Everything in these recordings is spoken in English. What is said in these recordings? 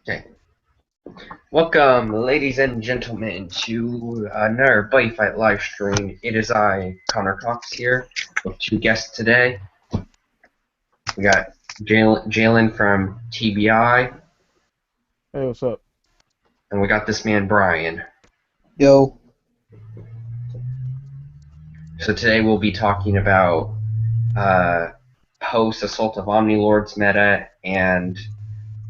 Okay. Welcome, ladies and gentlemen, to another Buddy Fight live stream. It is I, Connor Cox, here with two guests today. We got Jalen from TBI, Hey, what's up? and we got this man, Brian. Yo. So today we'll be talking about post-Assault of Omnilords meta and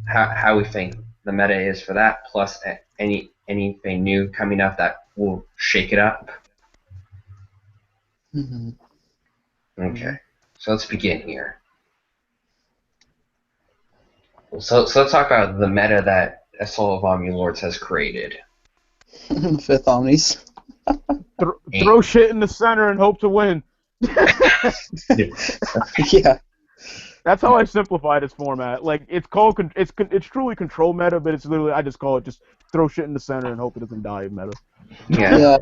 how we think the meta is for that, plus anything new coming up that will shake it up. Mm-hmm. Okay, so let's begin here. So let's talk about the meta that Assault of Omnilords has created. Fifth Omnis. Throw shit in the center and hope to win. Yeah. That's how I simplified its format. Like it's called, it's truly control meta, but it's literally I just call it just throw shit in the center and hope it doesn't die meta. Yeah.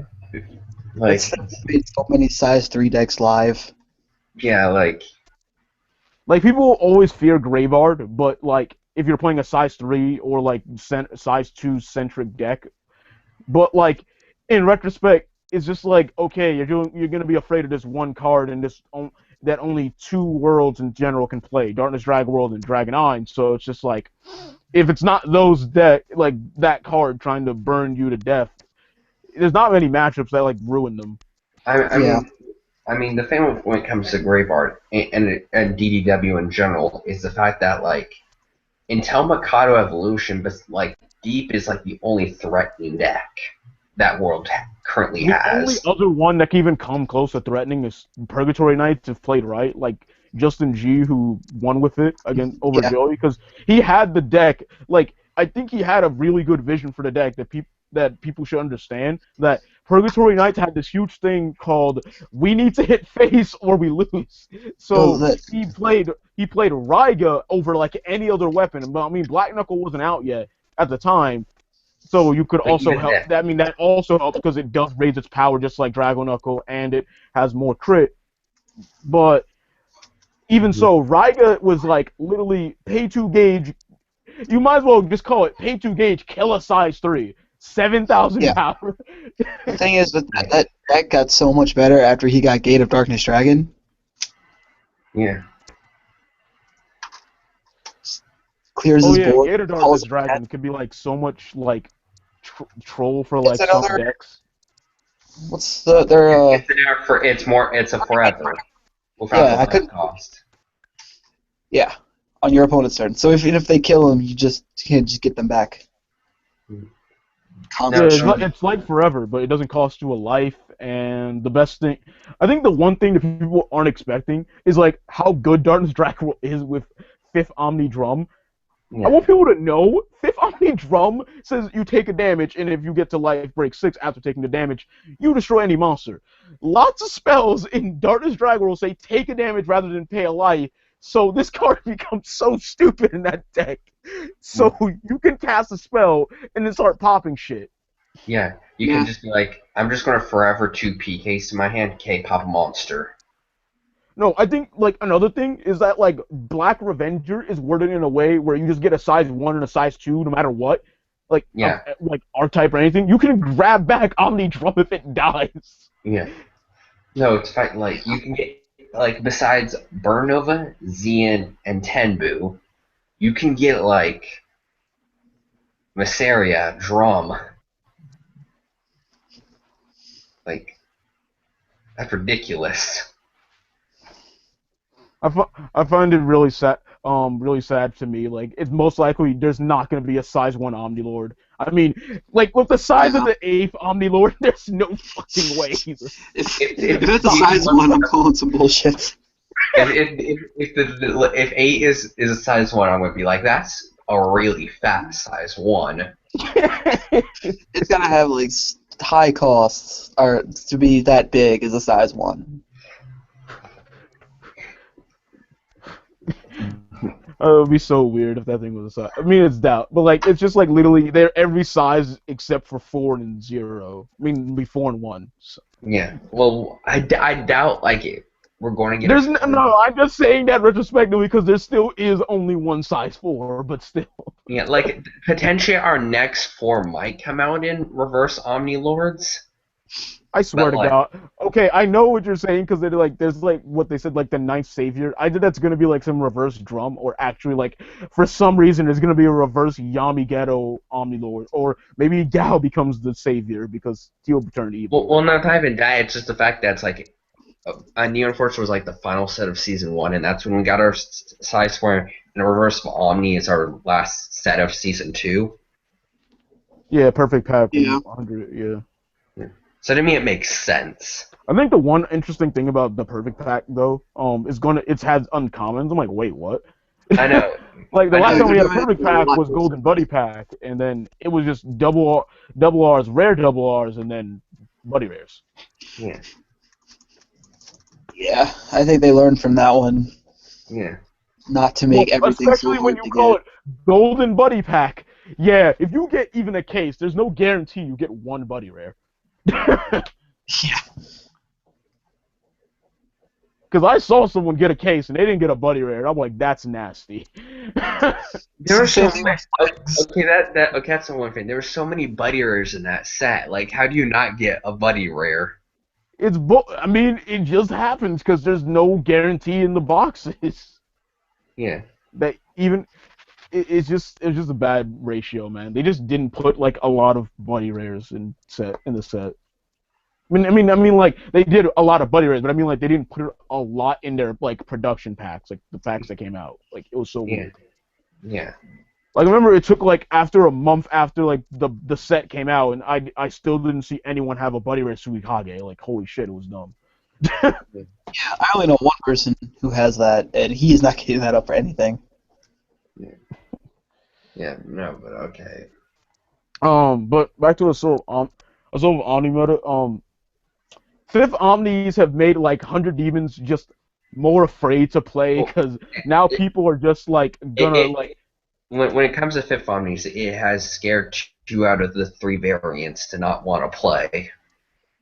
Like It's made so many size 3 decks live. yeah, like people always fear Graveyard, but like if you're playing a size 3 or like size 2 centric deck, but like in retrospect, it's just like okay, you're gonna be afraid of this one card and that only 2 worlds in general can play, Darkness Dragon World and Dragon Eye. So it's just like, if it's not those like that card trying to burn you to death, there's not many matchups that like ruin them. I mean, the thing when it comes to Graveyard and DDW in general is the fact that like until Mikado Evolution, but like Deep is like the only threatening deck that world currently has. The only other one that can even come close to threatening is Purgatory Knights if played right, like Justin G, who won with it over Joey, because he had the deck. Like I think he had a really good vision for the deck that people should understand. That Purgatory Knights had this huge thing called "we need to hit face or we lose." So he played Raiga over like any other weapon. But I mean, Black Knuckle wasn't out yet at the time. So you could also help. I mean, that also helps because it does raise its power just like Dragon Knuckle, and it has more crit. But even so, Raiga was like literally pay 2 gauge. You might as well just call it pay 2 gauge, kill a size 3, 7,000 power. The thing is that deck got so much better after he got Gate of Darkness Dragon. Yeah. Clears his board. Gate of Darkness Dragon could be like so much like troll for like some decks. What's their It's a forever. I couldn't cost. Yeah, on your opponent's turn. So even if they kill him, you can't just get them back. It's like forever, but it doesn't cost you a life. And the best thing, I think the one thing that people aren't expecting is like how good Darkness Dragon is with 5th Omni Drum. Yeah. I want people to know 5th Omni Drum says you take a damage, and if you get to life break 6 after taking the damage, you destroy any monster. Lots of spells in Darkness Dragon will say take a damage rather than pay a life, so this card becomes so stupid in that deck. So you can cast a spell and then start popping shit. Yeah, you can just be like, I'm just gonna forever 2 PKs to my hand, okay, pop a monster. No, I think like another thing is that like Black Revenger is worded in a way where you just get a size 1 and a size 2 no matter what. Like like archetype or anything. You can grab back Omni Drum if it dies. Yeah. No, it's like you can get like besides Burn Nova, Xian, and Tenbu, you can get like Masseria, Drum. Like that's ridiculous. I find it really sad to me. Like, it's most likely there's not going to be a size 1 Omnilord. I mean, like, with the size of the 8th Omnilord, there's no fucking way either. If it's a size 1, I'm calling some bullshit. If 8 is a size 1, I'm going to be like, that's a really fat size 1. It's going to have, like, high costs or to be that big as a size 1. It would be so weird if that thing was a size. I mean, it's doubt, but like it's just like literally they're every size except for 4 and 0. I mean, it'll be 4 and 1. So. Yeah. Well, I doubt like we're going to get. No. I'm just saying that retrospectively because there still is only one size 4, but still. Yeah, like potentially our next form might come out in reverse Omni Lords, I swear but to like, God. Okay, I know what you're saying because there's like what they said like the ninth savior. I think that's gonna be like some reverse drum or actually like for some reason there's gonna be a reverse Yami-Geto Omnilord or maybe Gao becomes the savior because he'll turn evil. well, not even that. It's just the fact that it's like Neon Force was like the final set of season 1, and that's when we got our size form. And a reverse Omni is our last set of season 2. Yeah, perfect pack. Yeah. 100. Yeah. So to me, it makes sense. I think the one interesting thing about the perfect pack though, is it's had uncommons. I'm like, wait, what? I know. Like the I last know. time we had a perfect pack was Golden Buddy pack, and then it was just double R's, rare double R's, and then Buddy rares. Yeah. Yeah, I think they learned from that one Yeah. not to make everything so especially when hard you to call get. it Golden Buddy pack. Yeah, if you get even a case, there's no guarantee you get one Buddy rare. Yeah. Because I saw someone get a case and they didn't get a Buddy rare. I'm like, that's nasty. There were so Same many. thing with Okay, that's the one thing. There were so many buddy rares in that set. Like, how do you not get a buddy rare? I mean, it just happens because there's no guarantee in the boxes. Yeah. That even it's just a bad ratio, man. They just didn't put like a lot of Buddy rares in the set. I mean, like they did a lot of Buddy rares, but I mean, like they didn't put a lot in their like production packs, like the packs that came out. Like it was so Yeah. weird. Yeah. Like I remember it took like after a month after like the set came out, and I still didn't see anyone have a Buddy rare Suikage. Like holy shit, it was dumb. Yeah, I only know one person who has that, and he is not getting that up for anything. Yeah. No, but okay. But back to Assault Omni meta. Fifth Omnis have made like 100 Demons just more afraid to play because now people are just like gonna like. When it comes to Fifth Omnis, it has scared 2 out of the 3 variants to not want to play.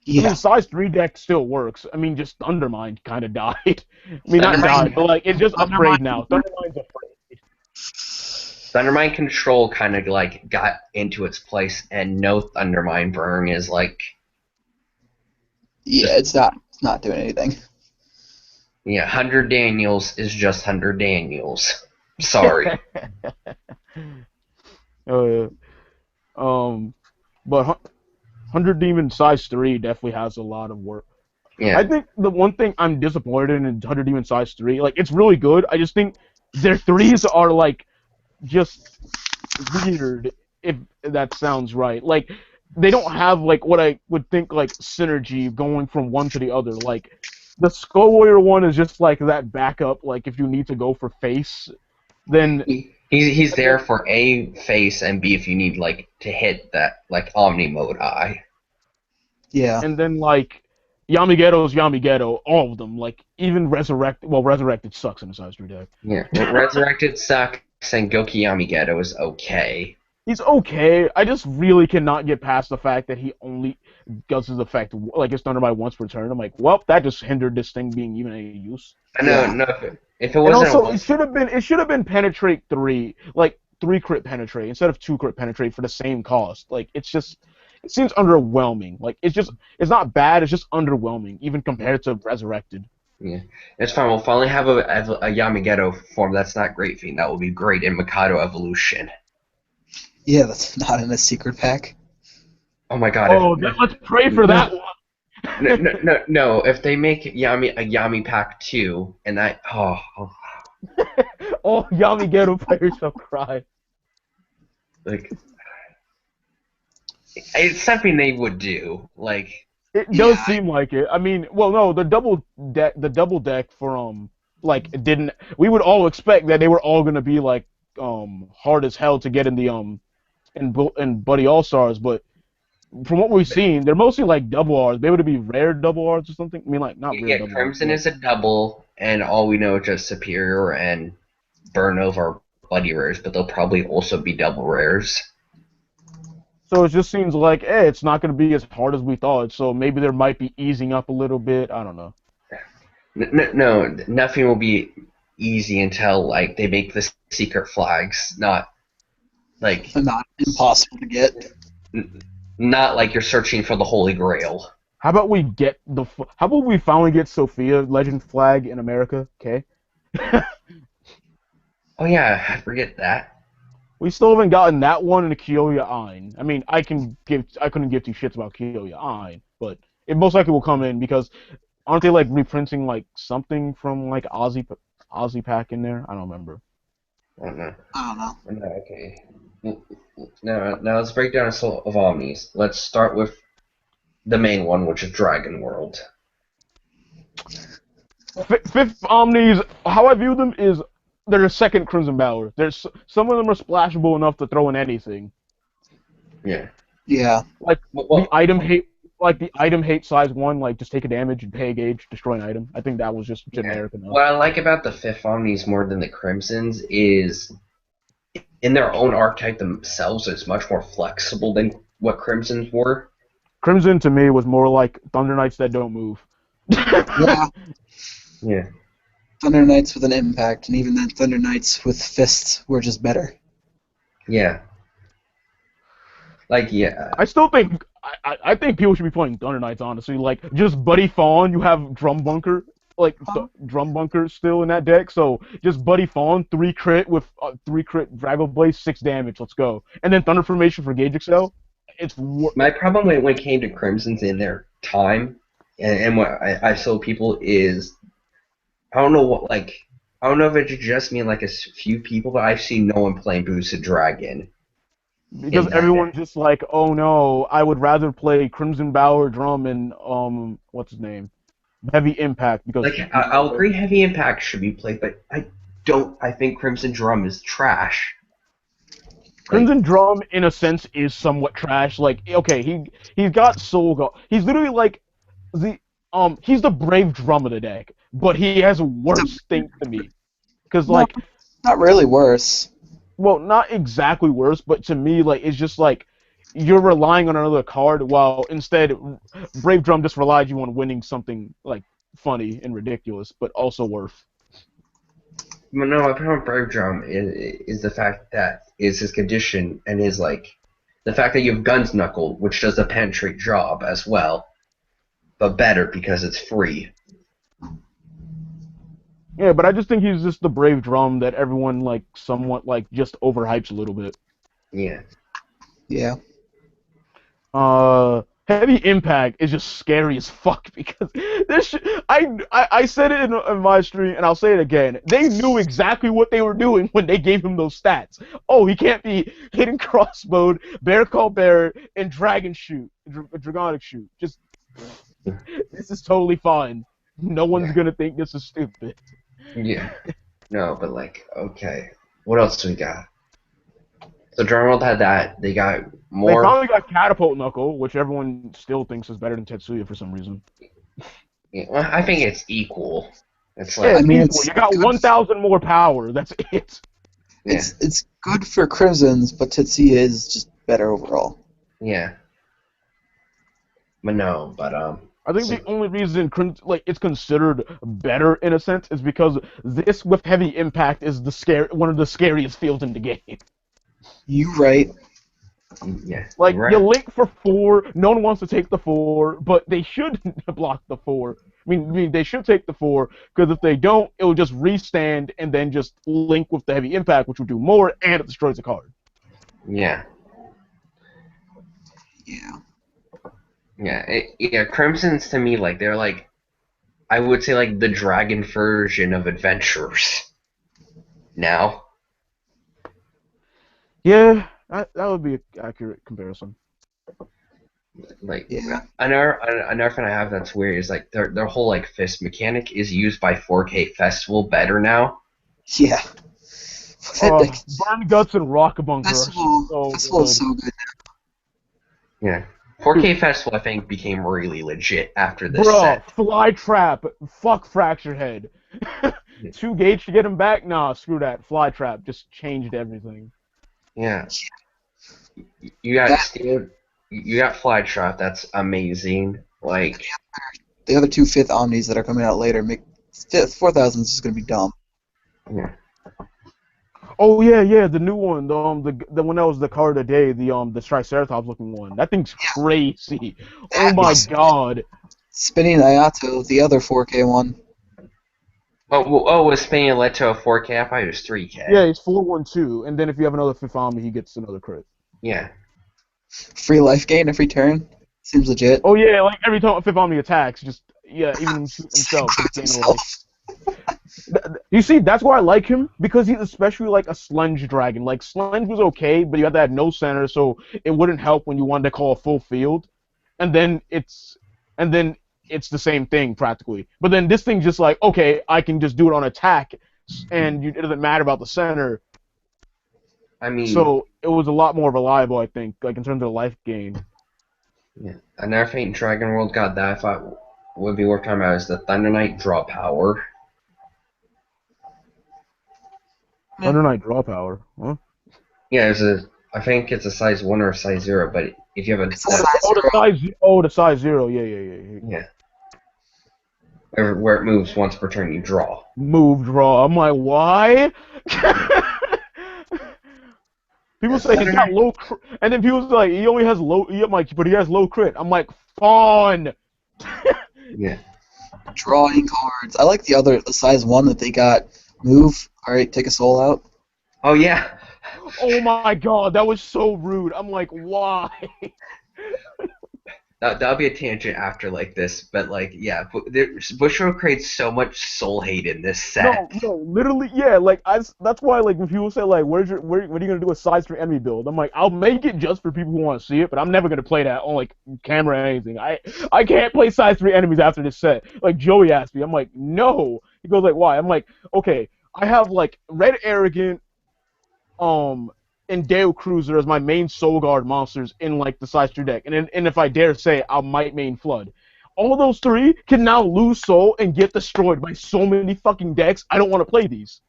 Yeah. I mean, size 3 deck still works. I mean, just Thundermind kind of died. I mean, not died, but like it's just afraid now. Thundermind's afraid. Thundermind Control kind of like got into its place, and no Thundermind burn is like. Yeah, it's not doing anything. Yeah, 100 Daniels is just 100 Daniels. Sorry. But 100 Demon size 3 definitely has a lot of work. Yeah. I think the one thing I'm disappointed in 100 Demon size 3, like it's really good. I just think their 3s are like just weird, if that sounds right. Like they don't have like what I would think like synergy going from one to the other. Like the Skull Warrior one is just like that backup. Like if you need to go for face, then he's there for A, face, and B if you need like to hit that like Omni mode eye. Yeah. And then like Yami-Geto's Yami-Geto, all of them. Like even Resurrected. Well, Resurrected sucks in the size 3 deck. Yeah, Resurrected sucks, and Goki Yami-Geto is okay. He's okay. I just really cannot get past the fact that he only does his effect like his Thundermind once per turn. I'm like, well, that just hindered this thing being even any use. I know, Yeah. no. If it wasn't. And also, it should have been Penetrate 3, like 3 crit Penetrate instead of 2 crit Penetrate for the same cost. Like it seems underwhelming. Like it's not bad. It's just underwhelming, even compared to Resurrected. Yeah, it's fine. We'll finally have a Yami-Geto form that's not Great Fiend. That will be great in Mikado Evolution. Yeah, that's not in a secret pack. Oh my god. Oh, let's pray for that one. No. If they make a Yami Pack 2, and that All Yami-Geto players shall cry. like it's something they would do. Like It does seem like it. I mean, well, no, the double deck for like it didn't. We would all expect that they were all gonna be like hard as hell to get in the in Buddy All Stars, but from what we've seen, they're mostly like double R's. Maybe to be rare double R's or something. I mean, like not you rare get double Crimson R's. is a double, and all we know is just Superior and Burn over Buddy rares, but they'll probably also be double rares. So it just seems like, it's not going to be as hard as we thought. So maybe there might be easing up a little bit. I don't know. No, nothing will be easy until like they make the secret flags. Not Like, Not impossible to get. not like you're searching for the Holy Grail. How about we get the? How about we finally get Sophia Legend flag in America? Okay. Oh yeah, I forget that. We still haven't gotten that one in the Kyoya Ein. I mean, I couldn't give two shits about Kyoya Ein, but it most likely will come in because aren't they like reprinting like something from like Aussie Pack in there? I don't remember. I don't know. I don't know. No, okay. Now let's break down some of Omnis. Let's start with the main one, which is Dragon World. Fifth Omnis, how I view them is they're a second Crimson Valor. There's some of them are splashable enough to throw in anything. Yeah. Yeah. Like the item hate size 1, like just take a damage and pay a gauge, destroy an item. I think that was just generic enough. What I like about the Fifth Omnis more than the Crimsons is in their own archetype themselves, it's much more flexible than what Crimsons were. Crimson to me was more like Thunder Knights that don't move. Yeah. Yeah. Thunder Knights with an impact, and even then Thunder Knights with fists were just better. Yeah. Like, yeah. I still think I think people should be playing Thunder Knights, honestly. Like, just Buddy Fawn, you have Drum Bunker, Drum Bunker still in that deck, so just Buddy Fawn, 3 crit with 3 crit Drago Blaze, 6 damage, let's go. And then Thunder Formation for Gauge Excel. My problem when it came to Crimsons in their time, and what I saw people is, I don't know if it's just me and like a few people, but I've seen no one playing Boosted Dragon. Because everyone's just like, oh no, I would rather play Crimson Bower Drum and what's his name, Heavy Impact. Because like I'll agree, Heavy Impact should be played, but I think Crimson Drum is trash. Crimson Drum, in a sense, is somewhat trash. Like, okay, he's got Soul God. He's literally like he's the Brave Drum of the deck, but he has worse things to me. Because like, not really worse. Well, not exactly worse, but to me, like, it's just like you're relying on another card, while instead Brave Drum just relied you on winning something like funny and ridiculous, but also worth. No, my problem with Brave Drum is the fact that is his condition and his like the fact that you have Guns Knuckle, which does a penetrate job as well, but better because it's free. Yeah, but I just think he's just the Brave Drum that everyone like somewhat like just overhypes a little bit. Yeah. Yeah. Heavy Impact is just scary as fuck because I said it in my stream and I'll say it again. They knew exactly what they were doing when they gave him those stats. Oh, he can't be Hidden Crossbowed, Bear Call Bear, and Dragon Shoot, Dragonic Shoot. Just this is totally fine. No one's gonna think this is stupid. Yeah. No, but like, okay. What else do we got? So Dragon World had that. They got more. They finally got Catapult Knuckle, which everyone still thinks is better than Tetsuya for some reason. Yeah, well, I think it's equal. It's like, Yeah, I mean, you got 1,000 more power. That's it. yeah. It's good for Crimsons, but Tetsuya is just better overall. Yeah. But no, but I think the only reason it's considered better in a sense is because this with Heavy Impact is one of the scariest fields in the game. You right. Yeah. Like right. you link for 4, no one wants to take the 4, but they should block the 4. I mean they should take the 4 because if they don't, it will just restand and then just link with the Heavy Impact, which will do more and it destroys the card. Yeah. Yeah. Yeah, Crimsons to me, like, they're like, I would say, like, the dragon version of adventurers. Now. Yeah, that would be an accurate comparison. Like, Yeah. another thing I have that's weird is, like, their whole, like, fist mechanic is used by 4K Festival better now. Yeah. Burn Guts and Rock Bunker Festival is so good. Yeah. 4K Festival, I think, became really legit after this Bro, set. Fly Trap, fuck Fractured Head. 2 gauge to get him back? Nah, screw that. Fly Trap just changed everything. Yeah. You got Steel, you got Fly Trap, that's amazing. Like, the other 2 5th Omnis that are coming out later make 4,000 is just gonna be dumb. yeah. Oh yeah, the new one, the one that was the card of the day, the Triceratops looking one. That thing's crazy. Oh That my was god. Spinning Ayato, the other 4K one. Was Spain led to a 4K? I thought it was 3K. Yeah, it's 4-1-2, and then if you have another fifth army, he gets another crit. Yeah. Free life gain every turn. Seems legit. Oh yeah, like every time a fifth army attacks, just even himself. Just gain a life. You see, that's why I like him, because he's especially like a Slenge dragon. Like Slenge was okay, but you had to have no center, so it wouldn't help when you wanted to call a full field. And then it's the same thing practically. But then this thing just like, okay, I can just do it on attack, and it doesn't matter about the center. I mean, so it was a lot more reliable, I think, like in terms of life gain. Yeah, another Fate and Dragon World god that I thought would be worth talking about is the Thunder Knight draw power. Thunder Knight draw power, huh? Yeah, I think it's a size 1 or a size 0, but if you have It's a size the size 0, yeah. Yeah. Where it moves once per turn, you draw. Move, draw. I'm like, why? People say he's got low crit, and then people say like he only has low. I'm like, but he has low crit. I'm like, fawn. Yeah. Drawing cards. I like the size 1 that they got. Move. All right, take a soul out. Oh yeah. Oh my god, that was so rude. I'm like, why? That'll be a tangent after like this, but like yeah, Bushiroad creates so much soul hate in this set. No, literally, yeah. Like that's why like when people say like, what are you gonna do a size 3 enemy build? I'm like, I'll make it just for people who want to see it, but I'm never gonna play that on like camera or anything. I can't play size 3 enemies after this set. Like Joey asked me, I'm like, no. He goes like, why? I'm like, okay, I have like Red Arrogant, and Dale Cruiser as my main Soul Guard monsters in like the size 3 deck, and if I dare say, I might main Flood. All those 3 can now lose Soul and get destroyed by so many fucking decks. I don't want to play these.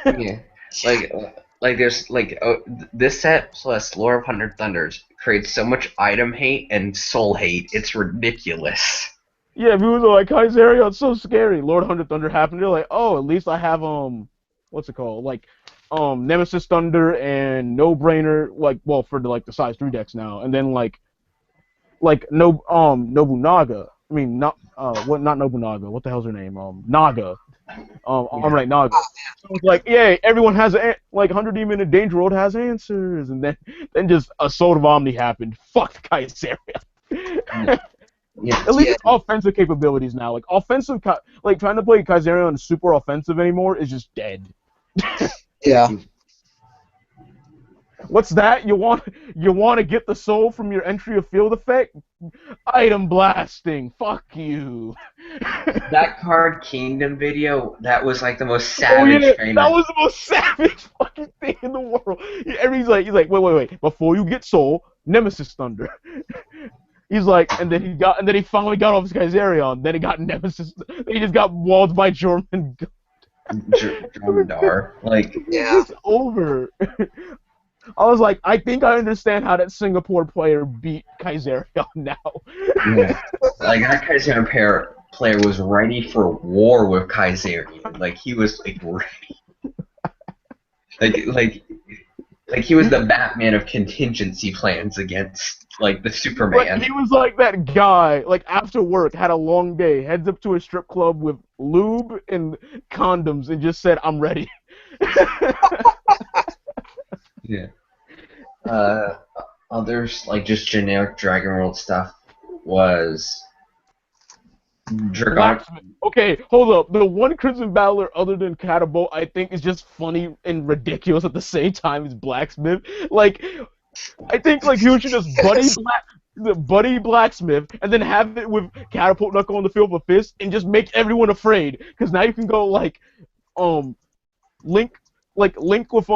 Yeah, like there's like this set plus Lore of 100 Thunders creates so much item hate and soul hate. It's ridiculous. Yeah, people are like, Kaiserio, it's so scary. Lord 100 Thunder happened. They're like, oh, at least I have what's it called? Like Nemesis Thunder and No Brainer, like, well, for the size 3 decks now, and then like Nobunaga. I mean, not Nobunaga. What the hell's her name? Naga. I'm right, Naga. So it's like, yeah, everyone has like 100 Demon and Danger Road has answers, and then just Assault of Omni happened. Fuck Kaiseria. Yeah. At least it's offensive capabilities now. Like offensive, like trying to play Kaiseria on super offensive anymore is just dead. Yeah. What's that? You want to get the soul from your entry of field effect? Item blasting. Fuck you. That card Kingdom video, that was like the most savage thing. That was the most savage fucking thing in the world. He's like, wait. Before you get soul, Nemesis Thunder. He's like, and then he finally got off his Kaiserion. Then he got Nemesis. He just got walled by German. Jormungandr. Like, yeah. It's over. I was like, I think I understand how that Singapore player beat Kaiserion now. Yeah. Like, that Kaiserion player was ready for war with Kaiserion. Like, he was, like, ready. like he was the Batman of contingency plans against, like, the Superman. But he was like that guy, like, after work, had a long day, heads up to a strip club with lube and condoms, and just said, I'm ready. Yeah. Others, like, just generic Dragon World stuff was Dragon. Okay, hold up. The one Crimson Battler other than Catapult, I think, is just funny and ridiculous at the same time as Blacksmith. Like, I think like you should just buddy Blacksmith and then have it with Catapult Knuckle on the field of fist and just make everyone afraid. Because now you can go like Link with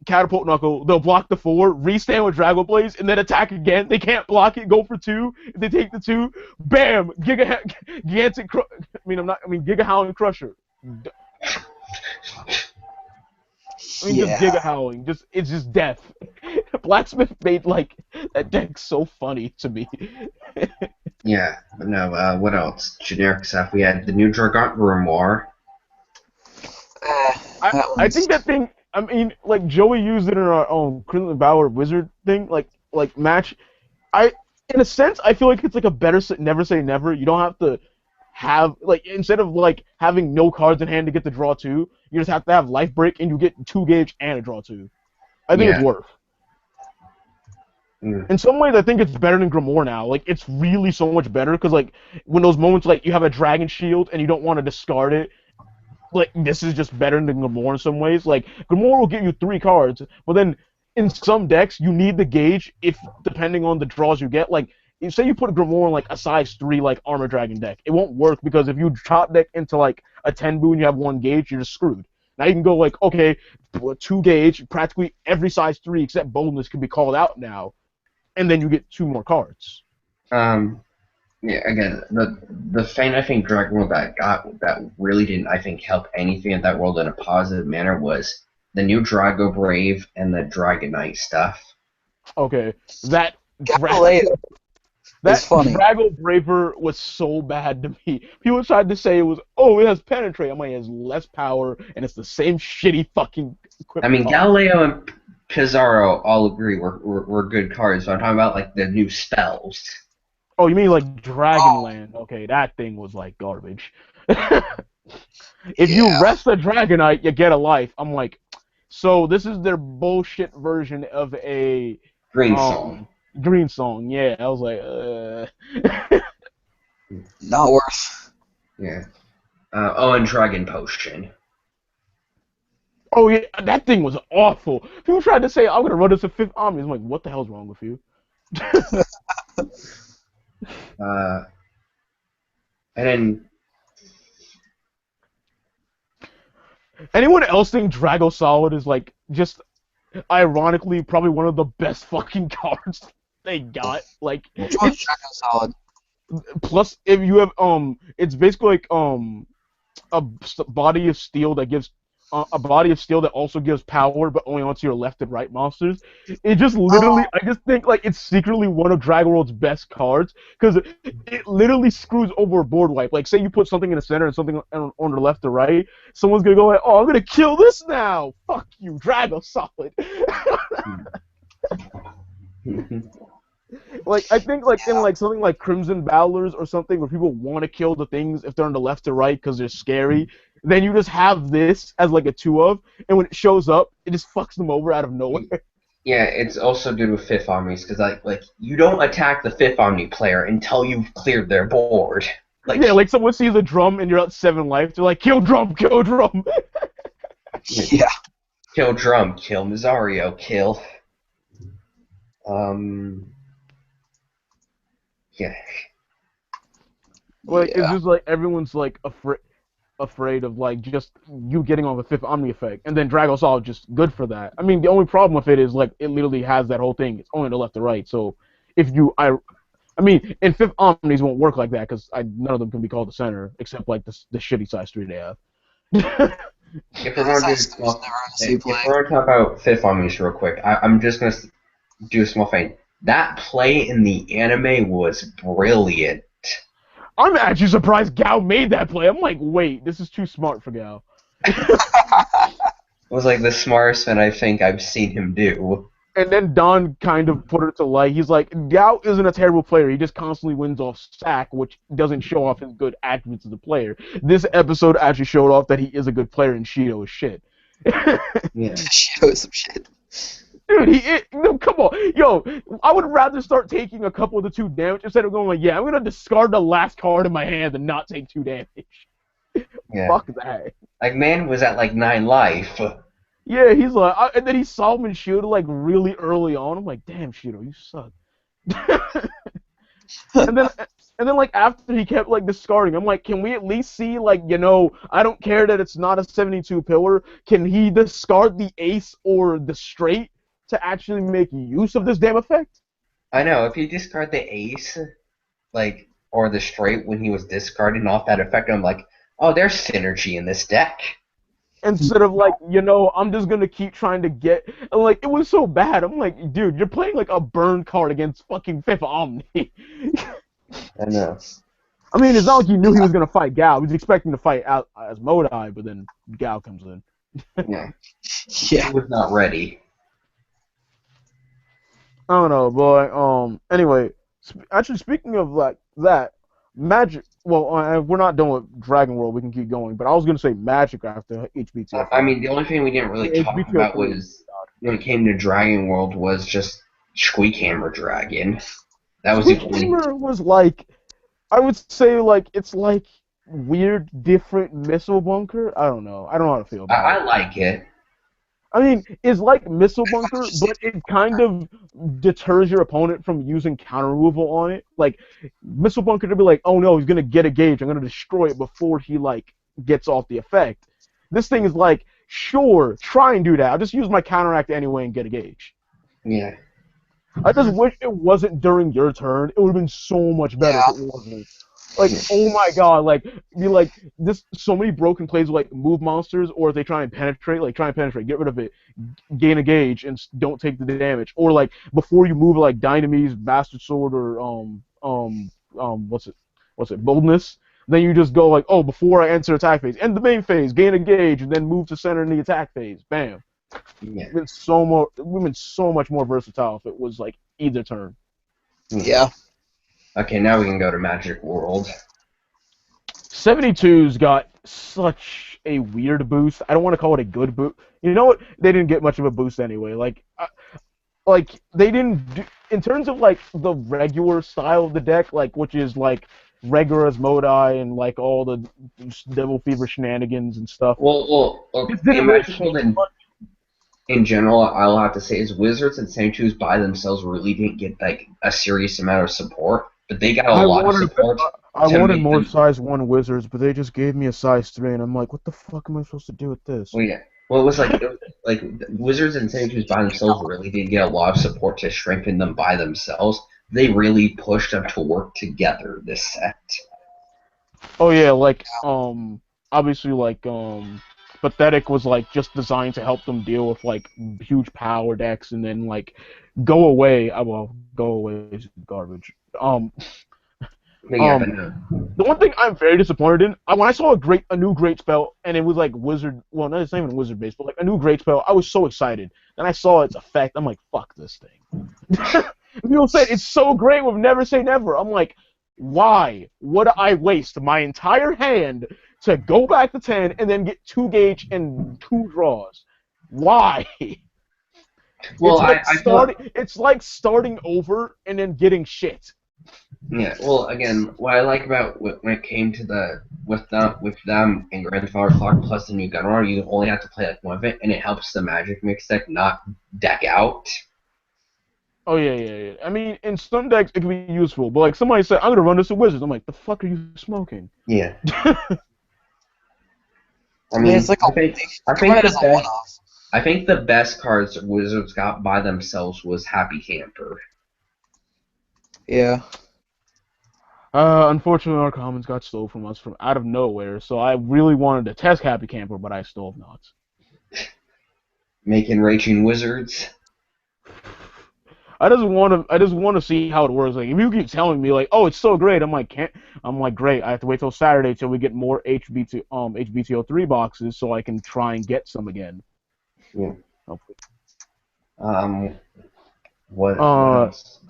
Catapult Knuckle, they'll block the 4, restand with Dragon Blaze, and then attack again. They can't block it, go for 2. If they take the 2, bam! Giga Howling Crusher. Just Giga Howling. It's just death. Blacksmith made like that deck so funny to me. Yeah, but no, what else? Generic stuff. We had the new Dragon Grimoire. I think that thing. I mean, like Joey used it in our own Crimson Bower Wizard thing, like match. In a sense, I feel like it's like a better never say never. You don't have to have like instead of like having no cards in hand to get the draw 2, you just have to have life break and you get 2 gauge and a draw 2. I think it's worth. In some ways, I think it's better than Grimoire now. Like, it's really so much better, because, like, when those moments, like, you have a Dragon Shield and you don't want to discard it, like, this is just better than Grimoire in some ways. Like, Grimoire will give you 3 cards, but then in some decks, you need the gauge depending on the draws you get. Like, say you put Grimoire in, like, a size 3, like, Armor Dragon deck. It won't work, because if you top deck into, like, a 10 boon, you have 1 gauge, you're just screwed. Now you can go, like, okay, 2 gauge, practically every size 3 except boldness can be called out now. And then you get 2 more cards. Yeah, again, the thing I think Dragon World that really didn't, I think, help anything in that world in a positive manner was the new Drago Brave and the Dragonite stuff. Okay, that funny. Drago Braver was so bad to me. People tried to say it was, oh, it has Penetrate. I'm like, it has less power, and it's the same shitty fucking equipment. I mean, Galileo and Pizarro all agree were good cards, but I'm talking about like the new spells. Oh, you mean like Dragonland? Okay, that thing was like garbage. If you rest a Dragonite, you get a life. I'm like, so this is their bullshit version of a Green Song. Green Song, yeah. I was like, not worth. Yeah. And Dragon Potion. Oh yeah, that thing was awful. People tried to say I'm gonna run this to 5th Omni. I'm like, what the hell's wrong with you? And then anyone else think Drago Solid is like just ironically probably one of the best fucking cards they got? Like, which one's Drago Solid? Plus, if you have it's basically like a body of steel that gives. A body of steel that also gives power, but only onto your left and right monsters. It just literally, I just think like it's secretly one of Dragon World's best cards, because it literally screws over a board wipe. Like, say you put something in the center and something on the left or right, someone's gonna go like, oh, I'm gonna kill this now! Fuck you, Drago Solid! Like, I think like in like something like Crimson Bowlers or something where people want to kill the things if they're on the left or right because they're scary, then you just have this as like a 2-of, and when it shows up, it just fucks them over out of nowhere. Yeah, it's also good with 5th Omnis, because like you don't attack the 5th Omni player until you've cleared their board. Like, yeah, like someone sees a drum and you're at 7 life, they're like, kill drum, kill drum! Yeah. Kill drum, kill Mizario, kill. Yeah. Like, it's just like everyone's like afraid of like just you getting on the 5th Omni effect, and then Drago Solid just good for that. I mean, the only problem with it is like it literally has that whole thing. It's only the left to right. So if you I mean, in 5th Omnis won't work like that because none of them can be called the center except like the shitty size 3 they have. If we're going to talk about 5th Omnis real quick, I'm just going to do a small thing. That play in the anime was brilliant. I'm actually surprised Gao made that play. I'm like, wait, this is too smart for Gao. It was like the smartest thing I think I've seen him do. And then Don kind of put it to light. He's like, Gao isn't a terrible player. He just constantly wins off sack, which doesn't show off his good attributes as a player. This episode actually showed off that he is a good player and Shido is shit. Yeah. Shido is some shit. Dude, no, come on. Yo, I would rather start taking a couple of the 2 damage instead of going like, yeah, I'm going to discard the last card in my hand and not take 2 damage. Yeah. Fuck that. Like, man was at like 9 life. Yeah, he's like, and then he Solomon Shield like really early on. I'm like, damn, Shido, you suck. and then like after he kept like discarding, I'm like, can we at least see like, you know, I don't care that it's not a 72 pillar. Can he discard the ace or the straight to actually make use of this damn effect? I know, if you discard the ace, like, or the straight when he was discarding off that effect, I'm like, oh, there's synergy in this deck. Instead of like, you know, I'm just gonna keep trying to get, and like, it was so bad. I'm like, dude, you're playing like a burn card against fucking 5th Omni. I know. I mean, it's not like he knew he was gonna fight Gao. He was expecting to fight out as Modai, but then Gao comes in. Yeah. Yeah. He was not ready. I don't know, but anyway, actually speaking of like that, Magic. Well, we're not done with Dragon World. We can keep going, but I was gonna say Magic after I HBTO3. mean, the only thing we didn't really talk about HBTO3. was when it came to Dragon World was just Squeakhammer Dragon. That was the only. Squeakhammer was like, I would say like it's like weird, different missile bunker. I don't know. I don't know how to feel about I it. like it. I mean, it's like missile bunker, but it kind of deters your opponent from using counter removal on it. Like missile bunker to be like, oh no, he's gonna get a gauge. I'm gonna destroy it before he like gets off the effect. This thing is like, sure, try and do that. I'll just use my counteract anyway and get a gauge. Yeah. I just wish it wasn't during your turn. It would have been so much better if it wasn't. Like, oh my god, like, be like, this, so many broken plays with, like, move monsters, or if they try and penetrate, get rid of it, gain a gauge, and don't take the damage. Or, like, before you move, like, Dynamis, Bastard Sword, or, what's it, Boldness, then you just go, like, oh, before I enter attack phase, end the main phase, gain a gauge, and then move to center in the attack phase. Bam. Yeah. It would have been so much more versatile if it was, like, either turn. Yeah. Okay, now we can go to Magic World. 72's got such a weird boost. I don't want to call it a good boost. You know what? They didn't get much of a boost anyway. Like they didn't do, in terms of like the regular style of the deck, like which is like regular as Modai and like all the Devil Fever shenanigans and stuff. Well, in Magic World in general, I'll have to say is Wizards and 72's by themselves really didn't get like a serious amount of support, but they got a lot of support. I wanted more size 1 Wizards, but they just gave me a size 3, and I'm like, what the fuck am I supposed to do with this? Well, yeah. Well, it was like Wizards and 72's by themselves really did get a lot of support to strengthen them by themselves. They really pushed them to work together this set. Oh yeah, like obviously like Pathetic was like just designed to help them deal with like huge power decks, and then like Go Away. Go Away is garbage. The one thing I'm very disappointed in, when I saw a new great spell, and it was like Wizard, well, not even Wizard based, but like a new great spell, I was so excited. Then I saw its effect, I'm like, fuck this thing. People said it's so great with Never Say Never. I'm like, why would I waste my entire hand to go back to 10 and then get 2 gauge and 2 draws? Why? Well, it's like starting over and then getting shit. Yeah, well, again, what I like about when it came to with them and Grandfather Clock plus the new Gunrunner, you only have to play like one of it, and it helps the Magic Mix deck not deck out. Oh yeah. I mean, in some decks it can be useful, but like somebody said, I'm gonna run this with Wizards. I'm like, the fuck are you smoking? Yeah. I mean, it's like I think the best cards Wizards got by themselves was Happy Camper. Yeah. Unfortunately, our commons got stolen from us from out of nowhere, so I really wanted to test Happy Camper, but I still have not. Making Raging Wizards. I just want to see how it works. Like, if you keep telling me like, oh, it's so great, I'm like, great. I have to wait till Saturday till we get more HBTO3 boxes so I can try and get some again. Yeah. Hopefully. What else?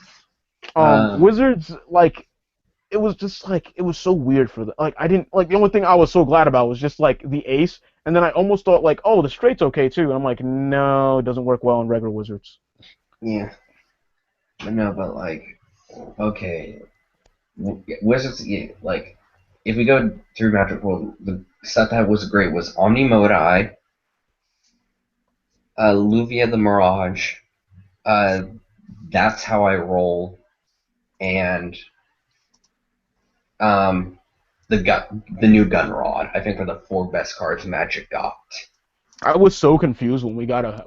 Wizards, like, it was just like, it was so weird for the, like, I didn't, like, the only thing I was so glad about was just like the ace, and then I almost thought like, oh, the straight's okay too, and I'm like, no, it doesn't work well in regular Wizards. Yeah. No, but like, okay, Wizards, yeah, like, if we go through Magic World, the stuff that was great was Omni Modai, Luvia the Mirage, That's How I Roll, and the new Gun Rod. I think were the 4 best cards Magic got. I was so confused when we got a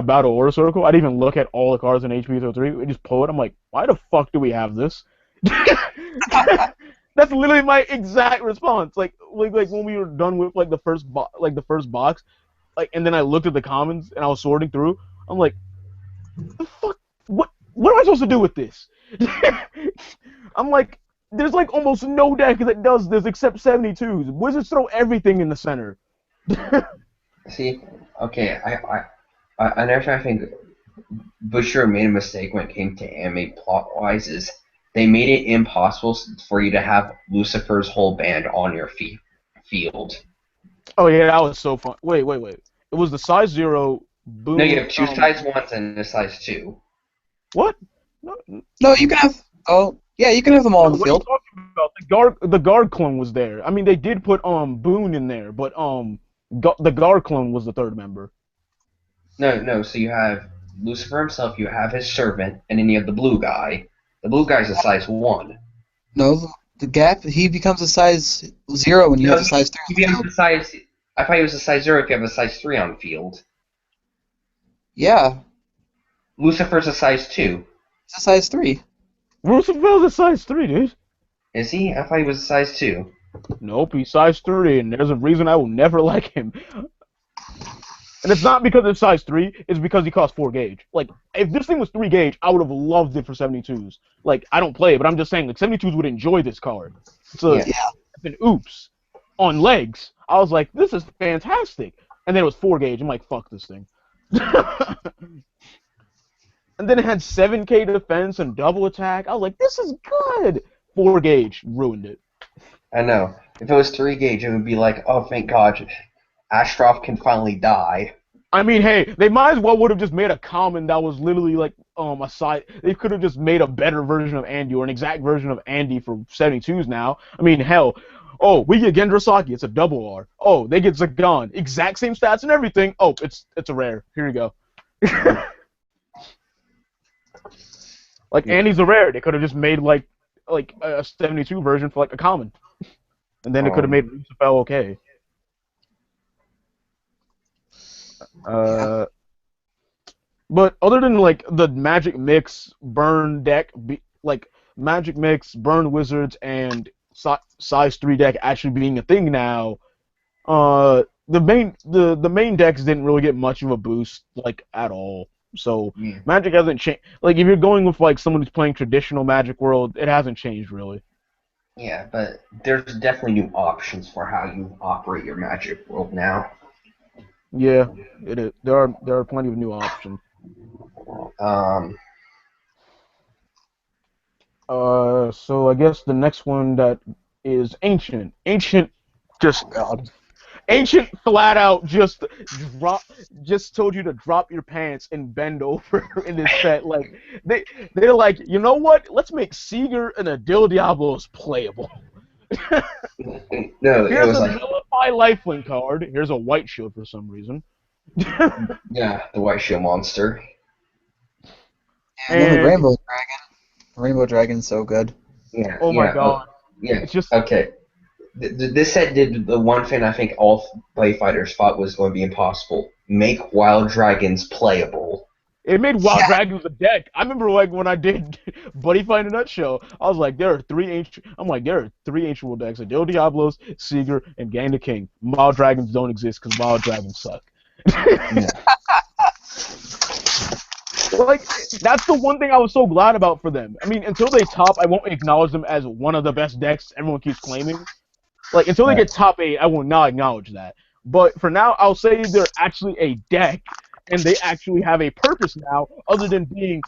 Battle Aura Circle. I didn't even look at all the cards in HBTO3. We just pull it. I'm like, why the fuck do we have this? That's literally my exact response. Like when we were done with like the first box, like, and then I looked at the commons and I was sorting through. I'm like, the fuck? What am I supposed to do with this? I'm like, there's like almost no deck that does this except 72s. Wizards throw everything in the center. See, okay, another thing I think Busher made a mistake when it came to anime plot-wise is they made it impossible for you to have Lucifer's whole band on your field. Oh yeah, that was so fun. Wait. It was the size 0 No, you boom. have two size 1s and a size 2. What? No, you can have. Oh, yeah, you can have them all on the What are you field. talking about? The guard clone was there. I mean, they did put Boone in there, but the guard clone was the third member. No, so you have Lucifer himself, you have his servant, and then you have the blue guy. The blue guy's a size 1. No, the gap. He becomes a size 0 when you No, have a size 3 he on the becomes field. a size. I thought he was a size 0 if you have a size 3 on the field. Yeah, Lucifer's a size 2. he's a size 3. Roosevelt's a size 3, dude. Is he? I thought he was a size 2. Nope, he's size 3, and there's a reason I will never like him. And it's not because it's size 3, it's because he costs 4 gauge. Like, if this thing was 3 gauge, I would have loved it for 72s. Like, I don't play it, but I'm just saying, like, 72s would enjoy this card. So, Yeah. it's an oops. On legs, I was like, this is fantastic. And then it was 4 gauge, I'm like, fuck this thing. And then it had 7k defense and double attack. I was like, this is good. 4 gauge, ruined it. I know. If it was 3 gauge, it would be like, oh, thank God, Astroth can finally die. I mean, hey, they might as well would have just made a common that was literally like a side. They could have just made a better version of Andy or an exact version of Andy for 72s now. I mean, hell. Oh, we get Gendrasaki, it's a double R. Oh, they get Zagan, exact same stats and everything. Oh, it's a rare. Here you go. Like Andy's a rare. They could have just made like a 72 version for like a common, and then it could have made Lucifer okay. But other than like the Magic Mix burn deck, like Magic Mix, burn wizards, and size 3 deck actually being a thing now, the main decks didn't really get much of a boost like at all. So Magic hasn't changed. Like if you're going with like someone who's playing traditional Magic World, it hasn't changed really. Yeah, but there's definitely new options for how you operate your Magic World now. Yeah, it is. There are plenty of new options. So I guess the next one that is Ancient. Ancient flat out just told you to drop your pants and bend over in this set. Like they're like, you know what? Let's make Seeger and Adil Diablos playable. No, here's it was a like Nullify Lifelink card. Here's a White Shield for some reason. yeah, the White Shield monster. And then the Rainbow Dragon. Rainbow Dragon's so good. Yeah. Oh my god. Yeah. It's just okay. This set did the one thing I think all play fighters thought was going to be impossible: make Wild Dragons playable. It made Wild Dragons a deck. I remember like when I did Buddy Fight in a Nutshell, I was like, there are 3 ancient world decks: Adil Diablos, Seeger, and Gang the King. Wild Dragons don't exist because Wild Dragons suck. Like, that's the one thing I was so glad about for them. I mean, until they top, I won't acknowledge them as one of the best decks everyone keeps claiming. Like, until they get top 8, I will not acknowledge that. But for now, I'll say they're actually a deck, and they actually have a purpose now, other than being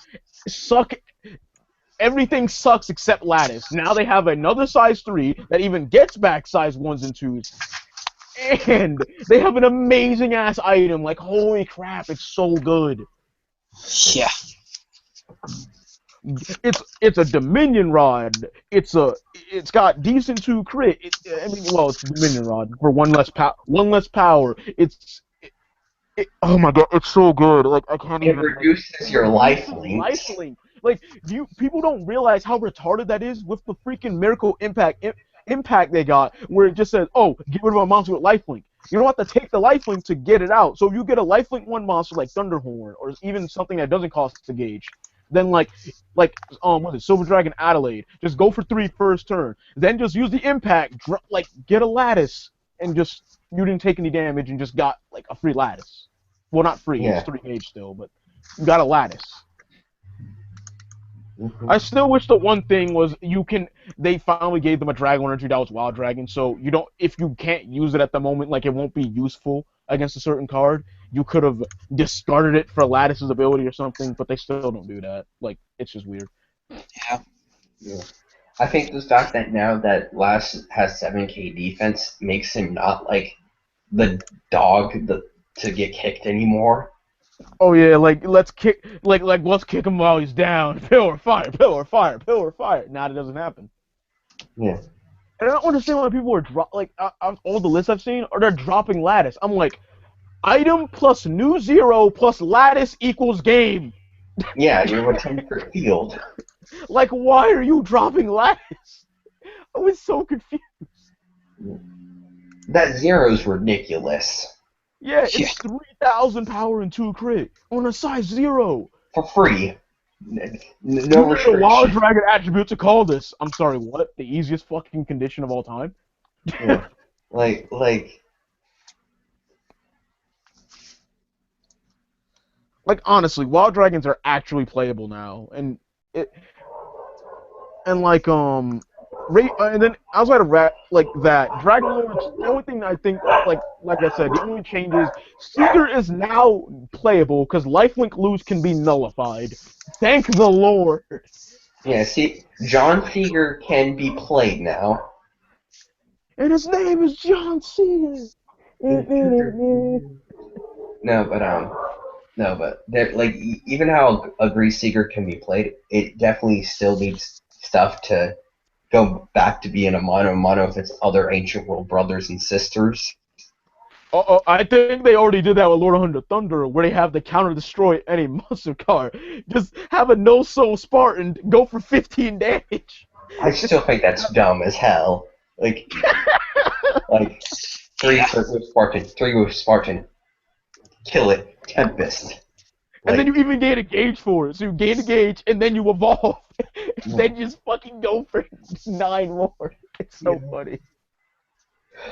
everything sucks except Lattice. Now they have another size 3 that even gets back size 1s and 2s. And they have an amazing-ass item. Like, holy crap, it's so good. Yeah. It's a Dominion Rod. It's got decent 2 crit. It's a Dominion Rod for one less power. Oh my god, it's so good. Like I can't even. It reduces your lifelink. Like people don't realize how retarded that is with the freaking Miracle Impact they got, where it just says, "Oh, get rid of a monster with lifelink." You don't have to take the lifelink to get it out. So if you get a lifelink 1 monster like Thunderhorn, or even something that doesn't cost a gauge, then what is it, Silver Dragon Adelaide? Just go for 3 first turn. Then just use the impact, get a Lattice, and just you didn't take any damage and just got like a free Lattice. Well, not free, it's 3 gauge still, but you got a Lattice. I still wish the one thing was they finally gave them a Dragon Energy that was Wild Dragon, so if you can't use it at the moment, like it won't be useful. against a certain card, you could have discarded it for Lattice's ability or something, but they still don't do that. Like, it's just weird. Yeah. Yeah. I think the fact that now that Lass has 7k defense makes him not like the dog to get kicked anymore. Oh yeah, let's kick him while he's down. Pillar fire, pillar fire, pillar fire. Now that doesn't happen. Yeah. And I don't understand why people are all the lists I've seen are they're dropping Lattice. I'm like, item plus new 0 plus Lattice equals game. Yeah, you're a 10-crit field. Like, why are you dropping Lattice? I was so confused. That 0's ridiculous. Yeah, it's 3,000 power and 2 crit on a size 0. For free. No restriction. Wild Dragon attribute to call this. I'm sorry, what? The easiest fucking condition of all time? Yeah. Like... Like, honestly, Wild Dragons are actually playable now, and and then outside of that, Dragon Lords, the only thing I think, like I said, the only change is Seeker is now playable because Lifelink Lose can be nullified. Thank the Lord. Yeah, see, John Seeger can be played now. And his name is John Seeger. No, but like even how Agree Seeger can be played, it definitely still needs stuff to go back to being a mono if it's other Ancient World brothers and sisters. I think they already did that with Lord of Thunder Thunder, where they have the counter destroy any monster card. Just have a no soul Spartan go for 15 damage. I still think that's dumb as hell. Like 3 with Spartan, kill it. Tempest. And then you even gain a gauge for it. So you gain a gauge, and then you evolve. Then you just fucking go for 9 more. It's so funny.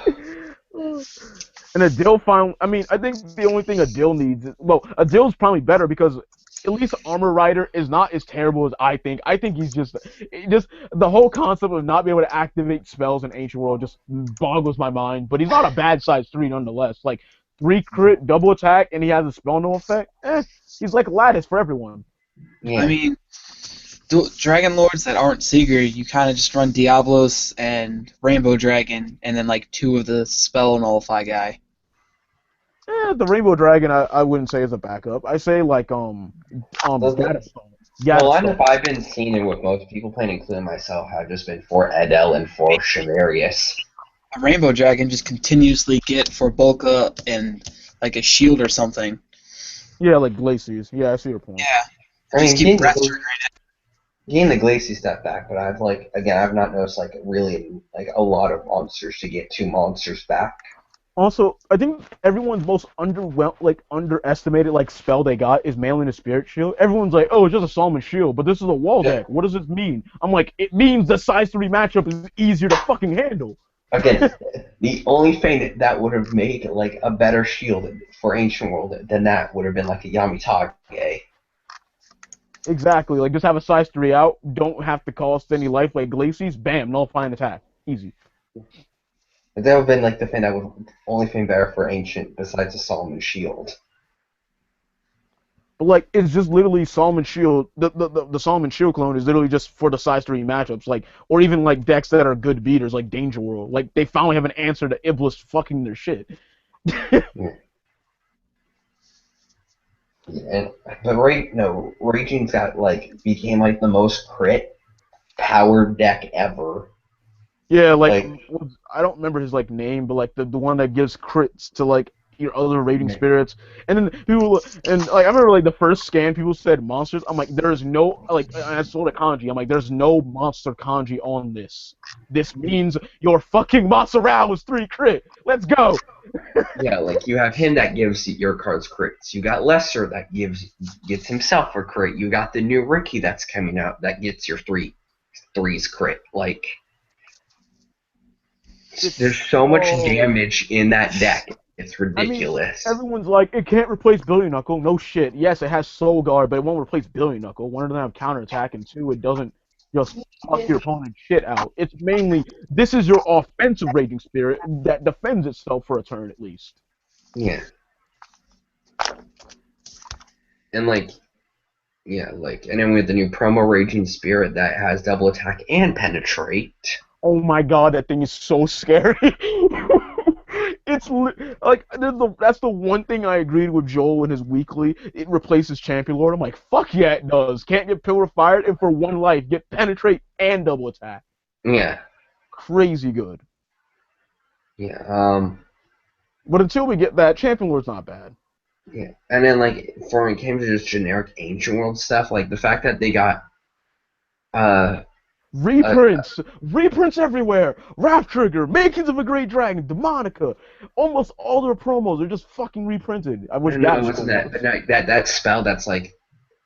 And Adil finally... I mean, I think the only thing Adil needs is... Well, Adil's probably better because at least Armor Rider is not as terrible as I think. I think he's just... The whole concept of not being able to activate spells in Ancient World just boggles my mind. But he's not a bad size 3 nonetheless. Like, 3 crit, double attack, and he has a spell no effect. He's like Lattice for everyone. Yeah. I mean, Dragon Lords that aren't Seeger, you kind of just run Diablos and Rainbow Dragon, and then like 2 of the spell nullify guy. The Rainbow Dragon, I wouldn't say is a backup. I say like the lineup I've been seeing and what most people playing, including myself, have just been for Adel and for Shimarius. A Rainbow Dragon just continuously get for Bulka and like a shield or something. Yeah, like Glacies. Yeah, I see your point. Yeah. I mean, just keep getting the Glacie step back, but I've not noticed like really like a lot of monsters to get 2 monsters back. Also, I think everyone's most underestimated spell they got is Mailing the Spirit Shield. Everyone's like, oh, it's just a Solomon Shield, but this is a wall deck. What does this mean? I'm like, it means the size 3 matchup is easier to fucking handle. Again, the only thing that would have made like a better shield for Ancient World than that would have been like a Yamitage. Exactly, like just have a size 3 out, don't have to cost any life like Glacies, bam, nullify an attack. Easy. That would have been like the thing that would only thing better for Ancient besides the Solomon Shield. But like it's just literally Solomon Shield. The Solomon Shield clone is literally just for the size 3 matchups, or even like decks that are good beaters, like Danger World. Like they finally have an answer to Iblis fucking their shit. Raging's got became the most crit powered deck ever. Yeah, I don't remember his name, but the one that gives crits to your other raiding spirits, and then people I remember the first scan people said monsters. I'm like, there's no I sold a kanji. I'm like, there's no monster kanji on this. This means your fucking Maserao is 3 crit. Let's go. Yeah, you have him that gives your cards crits. You got Lesser that gets himself a crit. You got the new Ricky that's coming out that gets your threes crit. There's so much damage in that deck. It's ridiculous. I mean, everyone's like, it can't replace Billy Knuckle. No shit. Yes, it has Soul Guard, but it won't replace Billy Knuckle. 1, it doesn't have counterattack, and 2, it doesn't just fuck your opponent's shit out. It's mainly, this is your offensive Raging Spirit that defends itself for a turn at least. Yeah. And like, yeah, like, and then with the new promo Raging Spirit that has double attack and penetrate. Oh my god, that thing is so scary. It's like that's the one thing I agreed with Joel in his weekly. It replaces Champion Lord. I'm like, fuck yeah, it does. Can't get Pillar fired, and for one life, get penetrate and double attack. Yeah. Crazy good. Yeah. But until we get that, Champion Lord's not bad. Yeah. And then like for when it came to just generic Ancient World stuff, like the fact that they got reprints everywhere. Wrath Trigger, Makings of a Great Dragon, Demonica. Almost all their promos are just fucking reprinted. I wish no, that wasn't still that, was. but no, that spell that's like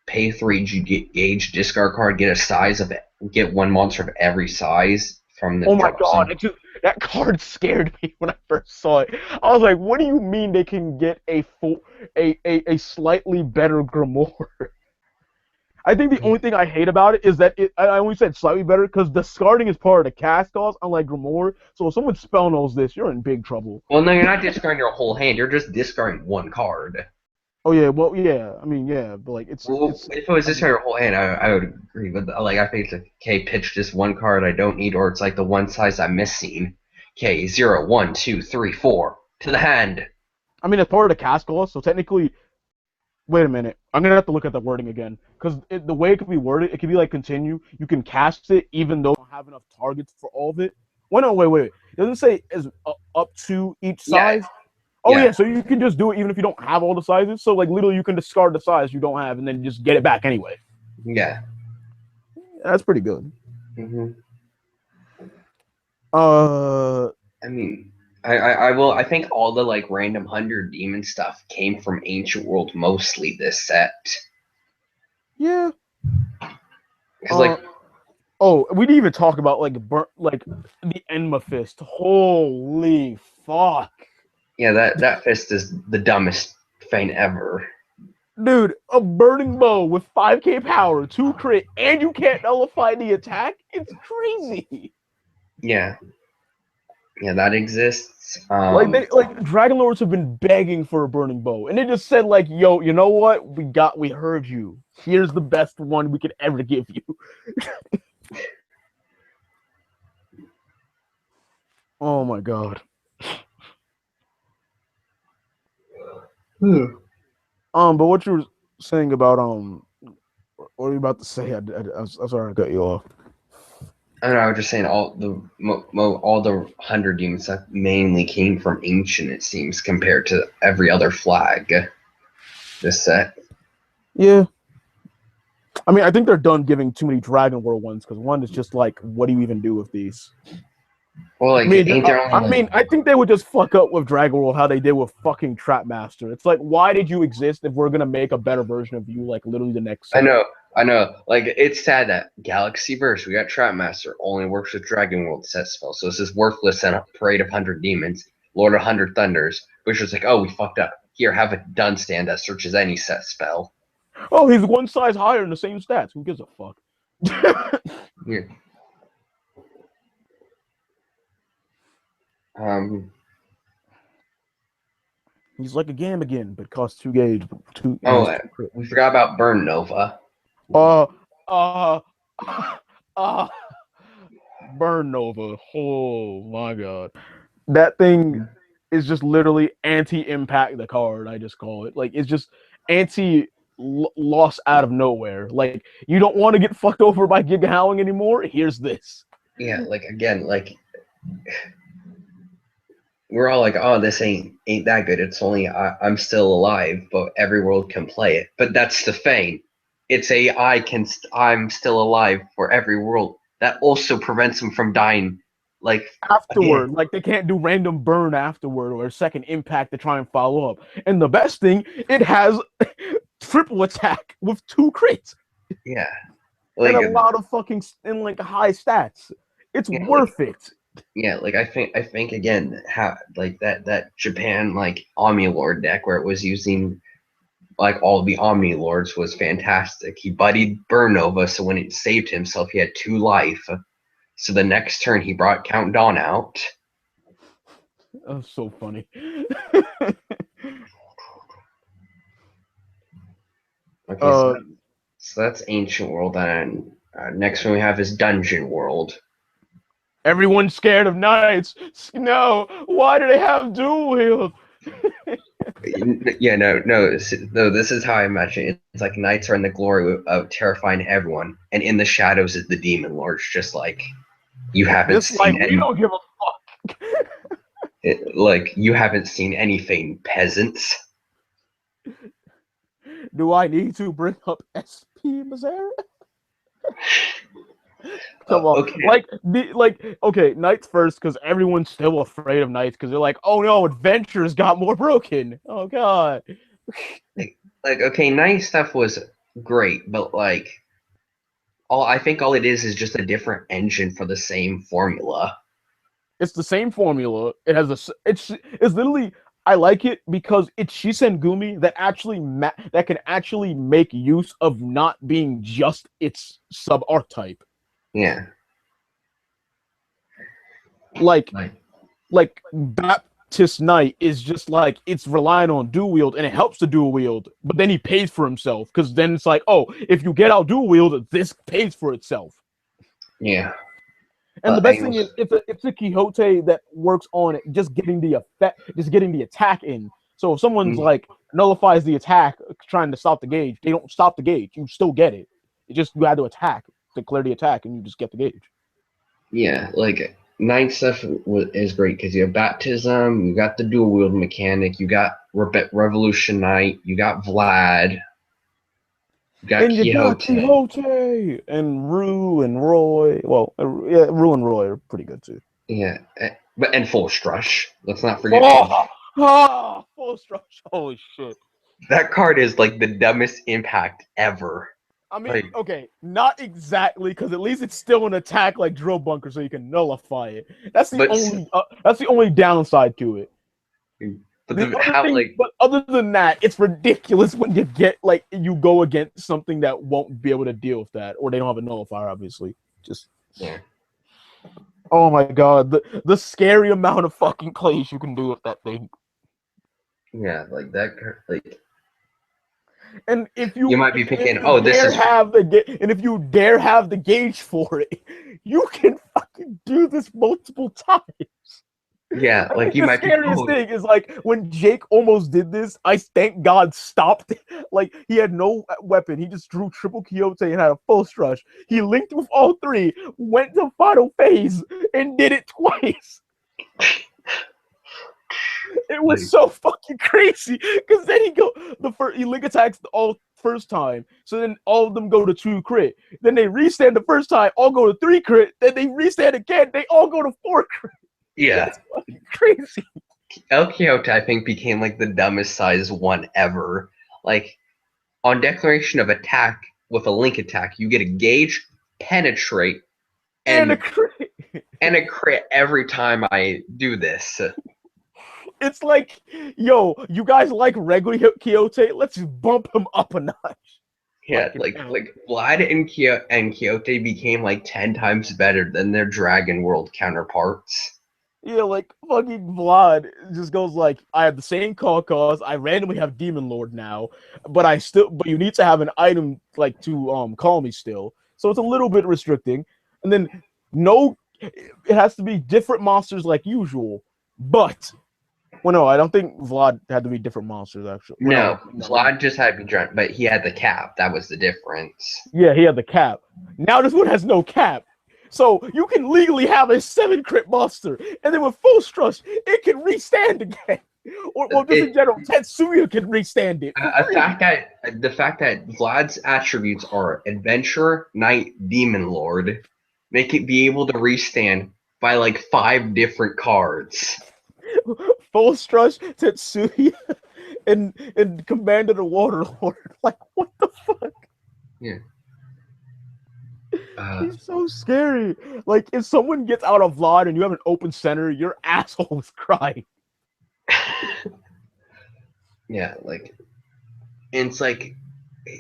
pay 3 gauge discard card, get a size of it, get one monster of every size from the Oh my drop god, zone. that card scared me when I first saw it. I was like, what do you mean they can get a slightly better Grimoire? I think the only thing I hate about it is that I only said slightly better because discarding is part of the cast cost, unlike Grimoire. So if someone spell knows this, you're in big trouble. Well, no, you're not discarding your whole hand. You're just discarding one card. Oh yeah, well yeah, I mean yeah, but like Well, it's if it was I discarding mean, your whole hand, I would agree. But like, I think it's like, okay, pitch this one card I don't need, or it's like the one size I'm missing. Okay, 0, 1, 2, 3, 4 to the hand. it's part of the cast cost. So technically, wait a minute, I'm gonna have to look at the wording again because the way it could be worded, it could be like continue. You can cast it even though you don't have enough targets for all of it. Well, no, wait. It doesn't say is up to each Yeah, size. Oh yeah, yeah, so you can just do it even if you don't have all the sizes. So like literally you can discard the size you don't have and then just get it back anyway. yeah. That's pretty good. hmm Uh I mean, I will. I think all the like random 100 demon stuff came from Ancient World mostly this set. yeah. Because like, We didn't even talk about like the Enma Fist. Holy fuck. yeah, that fist is the dumbest thing ever. Dude, a burning bow with 5k power, 2 crit, and you can't nullify the attack? It's crazy. Yeah, yeah, that exists. Like Dragon Lords have been begging for a burning bow, and they just said like, "Yo, you know what? We heard you. Here's the best one we could ever give you." Oh my god. But what you were saying about what were you about to say? I'm sorry I cut you off. I don't know. I was just saying all the 100 demon stuff mainly came from Ancient. It seems compared to every other flag. This set. Yeah. I mean, I think they're done giving too many Dragon World ones because one is just like, what do you even do with these? Well, like, ain't there only I think they would just fuck up with Dragon World how they did with fucking Trapmaster. It's like, why did you exist if we're gonna make a better version of you like literally the next set? I know. Like, it's sad that Galaxy Verse, we got Trapmaster, only works with Dragon World set spell. So this is worthless in a parade of 100 demons, Lord of 100 Thunders, which was like, oh, we fucked up. Here, have a dun stand that searches any set spell. Oh, he's one size higher in the same stats. Who gives a fuck? Yeah. He's like a Gamagan, but costs 2 gauge. We forgot about Burn Nova. Burn Nova. Oh my god. That thing is just literally anti-impact the card, I just call it. Like, it's just anti-loss out of nowhere. Like, you don't want to get fucked over by Giga Howling anymore? Here's this. Yeah, like, again, like, we're all like, oh, this ain't that good. It's only I'm still alive, but every world can play it. But that's the thing. It's I'm still alive for every world. That also prevents him from dying. Like Afterward, again. like they can't do random burn afterward or a second impact to try and follow up. And the best thing, it has triple attack with 2 crits. Yeah, like, and a lot of fucking and like high stats. It's worth it. Yeah, like I think again, how like that Japan like Omnilord deck where it was using like all the Omnilords was fantastic. He buddied Burn Nova, so when it saved himself, he had 2 life. So the next turn, he brought Count Dawn out. That's so funny. Okay, so that's Ancient World, and next one we have is Dungeon World. Everyone's scared of knights. No, why do they have dual wield? Yeah, no. This is how I imagine it. It's like knights are in the glory of terrifying everyone, and in the shadows is the demon lords. Just like you haven't Just like seen we any, don't give a fuck. like you haven't seen anything, peasants. Do I need to bring up SP Missouri? Come on, Okay. okay, knights first because everyone's still afraid of knights because they're like, oh no, adventures got more broken. Oh god. Okay, night stuff was great, but like I think all it is just a different engine for the same formula. It's the same formula. It has it's literally I like it because it's Shisengumi that actually that can actually make use of not being just its sub archetype. Yeah. Like Baptist Knight is just like it's relying on dual wield and it helps to dual wield, but then he pays for himself because then it's like, oh, if you get out dual wield, this pays for itself. Yeah. And the best thing is it's a Quixote that works on just getting the effect, just getting the attack in. So if someone's like nullifies the attack trying to stop the gauge, they don't stop the gauge. You still get it. It just you had to attack to clear the attack, and you just get the gauge. Yeah, like Night stuff is great because you have Baptism, you got the dual wield mechanic, you got Revolution Knight, you got Vlad, you got Quixote and Rue and Roy. Well, yeah, Rue and Roy are pretty good too. Yeah, and Full Strush. Let's not forget. Full Strush! Holy shit! That card is like the dumbest impact ever. I mean, okay, not exactly, because at least it's still an attack like Drill Bunker, so you can nullify it. That's the only downside to it. But other than that, it's ridiculous when you get you go against something that won't be able to deal with that, or they don't have a nullifier, obviously. Just yeah. Oh my god, the scary amount of fucking plays you can do with that thing. Yeah, like that, like. And if you might be picking, if you dare have the gauge for it, you can fucking do this multiple times. Yeah, like you might be. The scariest thing is like when Jake almost did this, I thank God stopped. Like he had no weapon, he just drew triple Quixote and had a full strush. He linked with all three, went to final phase, and did it twice. It was so fucking crazy because then he link attacks all first time, so then all of them go to 2 crit. Then they restand the first time, all go to 3 crit. Then they restand again, they all go to 4 crit. Yeah, it's fucking crazy. El Quixote, I think, became like the dumbest size one ever. Like on declaration of attack with a link attack, you get a gauge, penetrate, and a crit. And a crit every time I do this. It's like, yo, you guys like regular Quixote? Let's bump him up a notch. Yeah, like Vlad and Quixote became like 10 times better than their Dragon World counterparts. Yeah, like fucking Vlad just goes like, I have the same call cause. I randomly have Demon Lord now, but you need to have an item like to call me still. So it's a little bit restricting. And then it has to be different monsters like usual, but. Well, no, I don't think Vlad had to be different monsters, actually. No, Vlad just had to be drunk, but he had the cap. That was the difference. Yeah, he had the cap. Now this one has no cap. So you can legally have a 7 crit monster, and then with full strush, it can restand again. Or just in general, Tetsuya can restand it. The fact that Vlad's attributes are Adventurer, Knight, Demon Lord, make it be able to restand by like 5 different cards. Full Strush, Tetsuya, and Commander the Waterlord. Like, what the fuck? Yeah. He's so scary. Like, if someone gets out of Vlad and you have an open center, your asshole is crying. Yeah, like, it's like,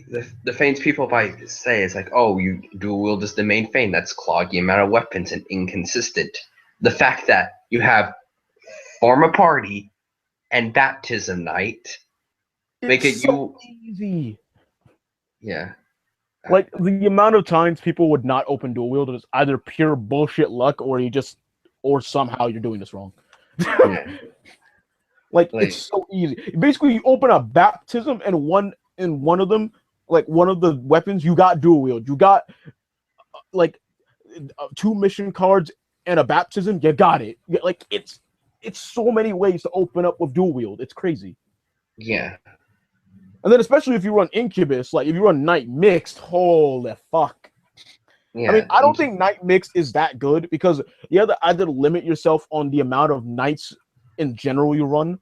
the Fanes people might say, it's like, oh, you dual wield is the main Fane. That's clogging amount of weapons and inconsistent. The fact that you have Form a Party and Baptism Knight make it so easy. Yeah. Like the amount of times people would not open dual wield is either pure bullshit luck or somehow you're doing this wrong. Yeah. Like it's so easy. Basically, you open a baptism and one of them, like one of the weapons, you got dual wield. You got like 2 mission cards and a baptism. You got it. Like it's so many ways to open up with dual wield. It's crazy. Yeah. And then especially if you run Incubus, like if you run Knight Mixed, holy fuck. Yeah. I mean, I don't think Knight Mixed is that good because you have to either limit yourself on the amount of knights in general you run,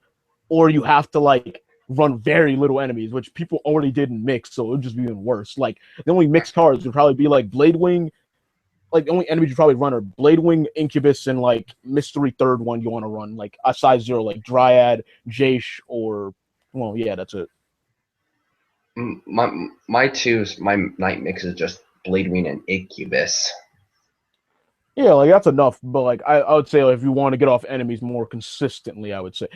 or you have to like run very little enemies, which people already did in Mixed, so it would just be even worse. Like the only mixed cards would probably be like Blade Wing. Like the only enemies you probably run are Blade Wing, Incubus, and like Mystery third one you want to run, like a size 0, like Dryad, Jace, or well, yeah, that's it. My Night Mix is just Blade Wing and Incubus. Yeah, like that's enough. But like I would say, like, if you want to get off enemies more consistently, I would say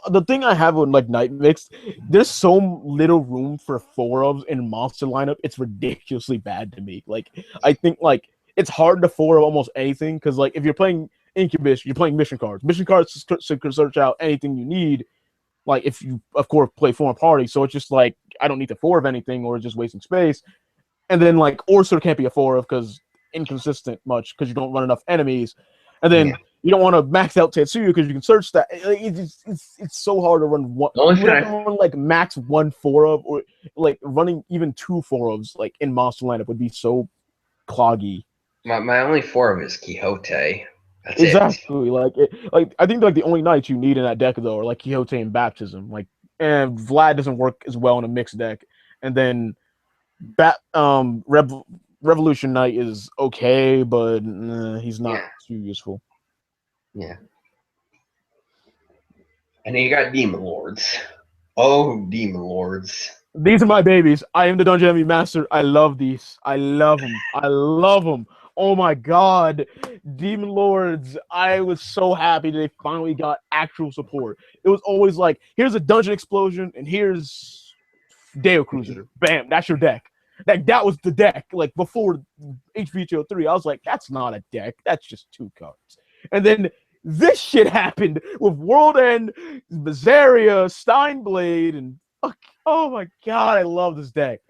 the thing I have with like Night Mix, there's so little room for 4-ofs in monster lineup. It's ridiculously bad to me. Like I think like it's hard to 4-of almost anything because like if you're playing Incubus, you're playing mission cards. Mission cards can search out anything you need. Like if you of course play foreign party, so it's just like I don't need to 4-of anything or it's just wasting space. And then like Orser can't be a 4-of because inconsistent much because you don't run enough enemies, and then you don't want to max out Tetsuya because you can search that. It's so hard to run one. You have to run like max 1 4-of, or like running even 2 4-ofs like in monster lineup would be so cloggy. My only 4-of is Quixote. That's exactly. Like I think like the only knights you need in that deck though are like Quixote and Baptism. Like and Vlad doesn't work as well in a mixed deck, and then Revolution Knight is okay, but he's not too useful. Yeah. And then you got Demon Lords. Oh, Demon Lords. These are my babies. I am the Dungeon Enemy Master. I love these. I love them. I love them. Oh my god. Demon Lords. I was so happy they finally got actual support. It was always like, here's a Dungeon Explosion, and here's Deo Cruiser. Bam, that's your deck. That was the deck. Like before hbt03, I was like, that's not a deck. That's just 2 cards. And then this shit happened with World End, Mazaria, Steinblade, and fuck. Oh my god, I love this deck.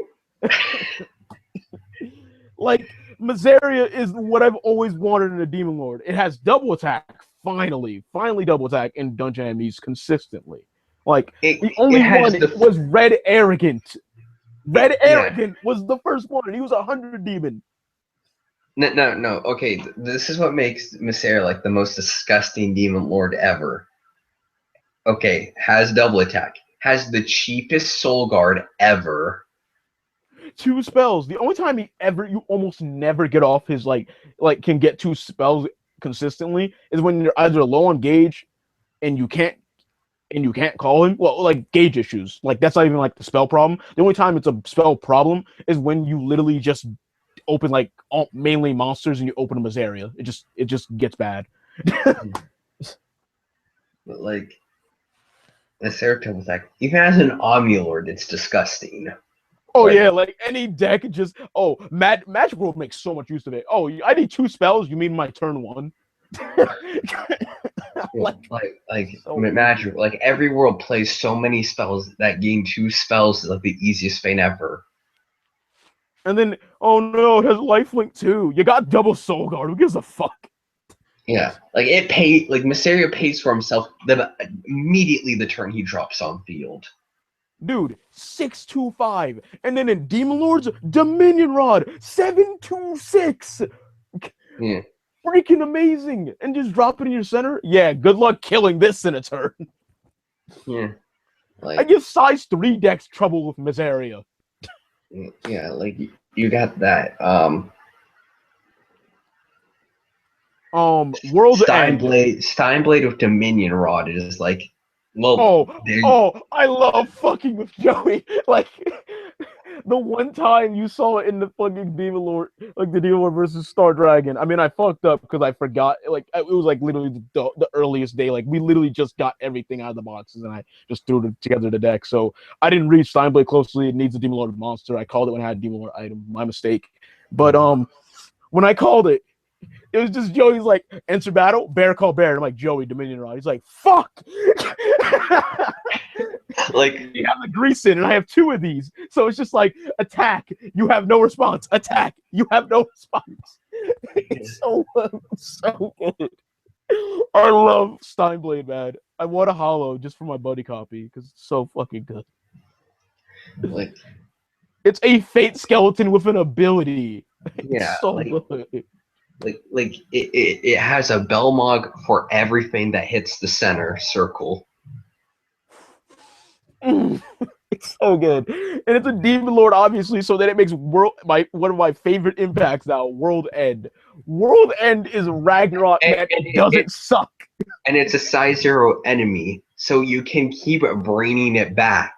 Like Mazaria is what I've always wanted in a Demon Lord. It has double attack. Finally double attack in Dungeon Enemies consistently. Like the only one was Red Arrogant. Red Arrogant was the first one, and he was 100 demon. No. Okay, this is what makes Masair like the most disgusting demon lord ever. Okay, has double attack. Has the cheapest soul guard ever. 2 spells. The only time you almost never get off his like can get 2 spells consistently is when you're either low on gauge and you can't call him. Well, like gauge issues. Like that's not even like the spell problem. The only time it's a spell problem is when you literally just open like mainly monsters and you open a Mazaria. It just gets bad. But like the Ceratops attack, even as an Omnilord, it's disgusting. Oh yeah, like any deck just Magic World makes so much use of it. Oh, I need 2 spells. You mean my turn 1? Magic, like every world plays so many spells that gain 2 spells is like the easiest thing ever. And then, oh no, it has lifelink too. You got double soul guard. Who gives a fuck? Yeah, like Masaria pays for himself immediately the turn he drops on field. Dude, 625, and then in Demon Lords, Dominion Rod, 726. Yeah. Freaking amazing, and just drop it in your center. Yeah, good luck killing this in a turn. Yeah, I give size 3 decks trouble with Mazaria. Yeah, like you got that. World Steinblade with Dominion Rod is like, well, I love fucking with Joey. Like The one time you saw it in the fucking Demon Lord, like the Demon Lord versus Star Dragon. I mean, I fucked up because I forgot. Like, it was like literally the earliest day. Like, we literally just got everything out of the boxes, and I just threw together the deck. So I didn't read Steinblade closely. It needs a Demon Lord monster. I called it when I had a Demon Lord item. My mistake. But when I called it, it was just Joey's like, enter battle, bear call bear. And I'm like, Joey, Dominion Rod. He's like, fuck. Like, you have the grease in, and I have 2 of these. So it's just like, attack, you have no response. Attack, you have no response. It's so good. I love Steinblade, man. I want a holo just for my buddy copy because it's so fucking good. like, It's a fate skeleton with an ability. yeah, It's so good. It has a Belmog for everything that hits the center circle. It's so good, and it's a Demon Lord, obviously, so that it makes one of my favorite impacts now. World End. World End is Ragnarok that doesn't suck, and it's a size 0 enemy, so you can keep braining it back.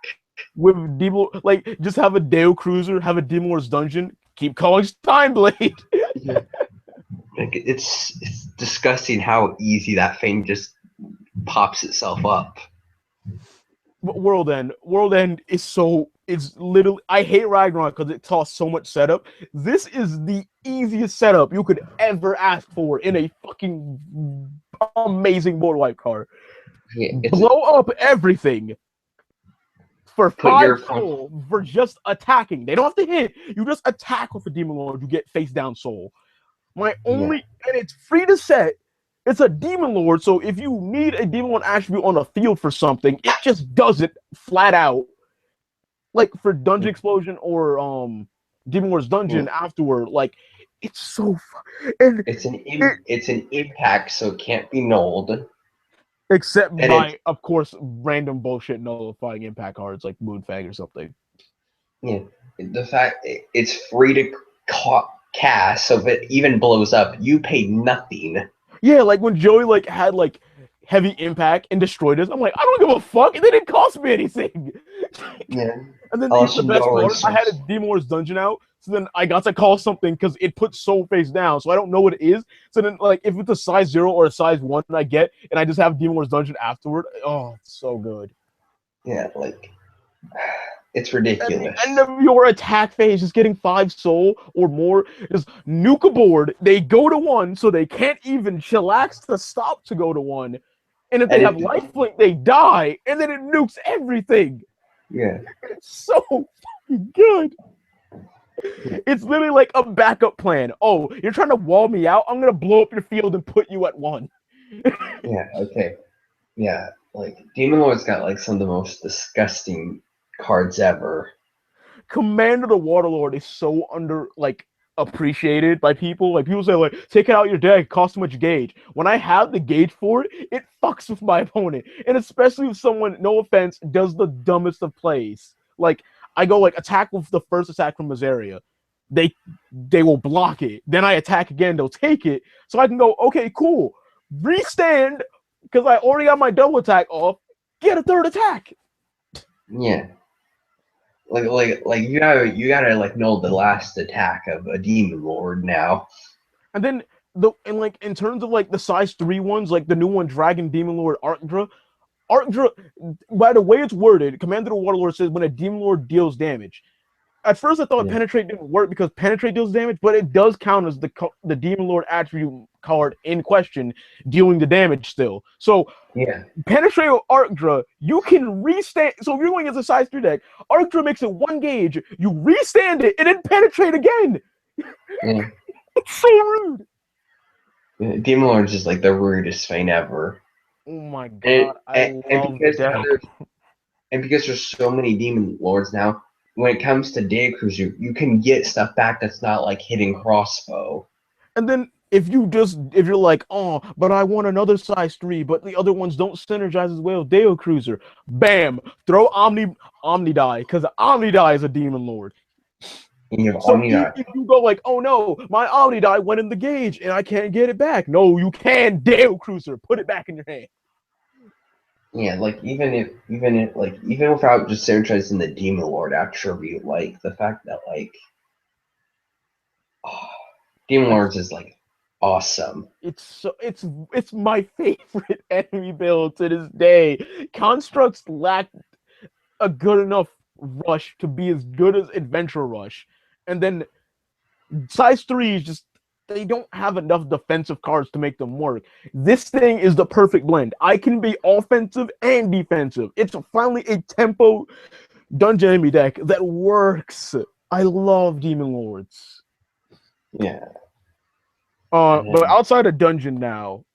With Demon, like, just have a Deo Cruiser, have a Demon Lord's dungeon, keep calling Steinblade. Yeah. Like, it's disgusting how easy that thing just pops itself up. World End is so, it's literally, I hate Ragnarok because it costs so much setup. This is the easiest setup you could ever ask for in a fucking amazing board wipe card. Yeah, blow up everything for 5 soul for just attacking. They don't have to hit. You just attack with a Demon Lord. You get face down soul. And it's free to set. It's a Demon Lord, so if you need a Demon Lord attribute on the field for something, it just does it flat out. Like for Dungeon Explosion or Demon Lord's Dungeon afterward, like it's so fun. And it's an impact, so it can't be nulled. Except by, of course, random bullshit nullifying impact cards like Moonfang or something. Yeah, the fact it's free to cast, so if it even blows up, you pay nothing. Yeah, like when Joey like had like heavy impact and destroyed us, I'm like, I don't give a fuck. It didn't cost me anything. Yeah. And then the best part, I had a Demon Lord's Dungeon out, so then I got to call something because it puts soul face down, so I don't know what it is. So then, like, if it's a size 0 or a size 1 I get, and I just have Demon Lord's Dungeon afterward, oh, it's so good. Yeah, like, it's ridiculous. And then your attack phase is getting 5 soul or more. Is nuke a board, they go to 1, so they can't even chillax to stop to go to 1. And if they have lifelink, they die, and then it nukes everything. Yeah. It's so fucking good. It's literally like a backup plan. Oh, you're trying to wall me out? I'm gonna blow up your field and put you at 1. Yeah, okay. Yeah, like, Demon Lord's got, like, some of the most disgusting cards ever. Commander the Waterlord is so appreciated by people. Like, people say, like, take it out your deck, costs too much gauge. When I have the gauge for it, it fucks with my opponent. And especially if someone, no offense, does the dumbest of plays. Like, I go, like, attack with the first attack from Mazaria. They will block it. Then I attack again, they'll take it. So I can go, okay, cool. Restand, because I already got my double attack off. Get a third attack. Yeah. Like you gotta like know the last attack of a Demon Lord now. And then in terms of like the size 3 ones, like the new one, Dragon Demon Lord Arkdra, by the way it's worded, Commander the Waterlord says when a Demon Lord deals damage. At first I thought Penetrate didn't work because Penetrate deals damage, but it does count as the Demon Lord attribute card in question dealing the damage still. So yeah, Penetrate or Arkdra, you can restand. So if you're going as a size 3 deck, Arkdra makes it 1 gauge, you restand it, and then Penetrate again. Yeah. It's so rude. Demon Lord is just like the rudest thing ever. Oh my god, and because there's so many Demon Lords now, when it comes to Day Cruiser, you can get stuff back that's not like hitting crossbow. And then if you're like, oh, but I want another size 3, but the other ones don't synergize as well, Deo Cruiser, bam, throw Omnidai, because Omnidai is a Demon Lord. So if you go like, oh no, my Omnidai went in the gauge and I can't get it back. No, you can Deo Cruiser, put it back in your hand. Yeah, like even without just synergizing the Demon Lord attribute, like the fact that like oh, Demon Lords is like awesome. It's my favorite enemy build to this day. Constructs lack a good enough rush to be as good as Adventure Rush, and then size 3 is just they don't have enough defensive cards to make them work. This thing is the perfect blend. I can be offensive and defensive. It's finally a tempo dungeon enemy deck that works. I love Demon Lords. Yeah. But outside of dungeon now,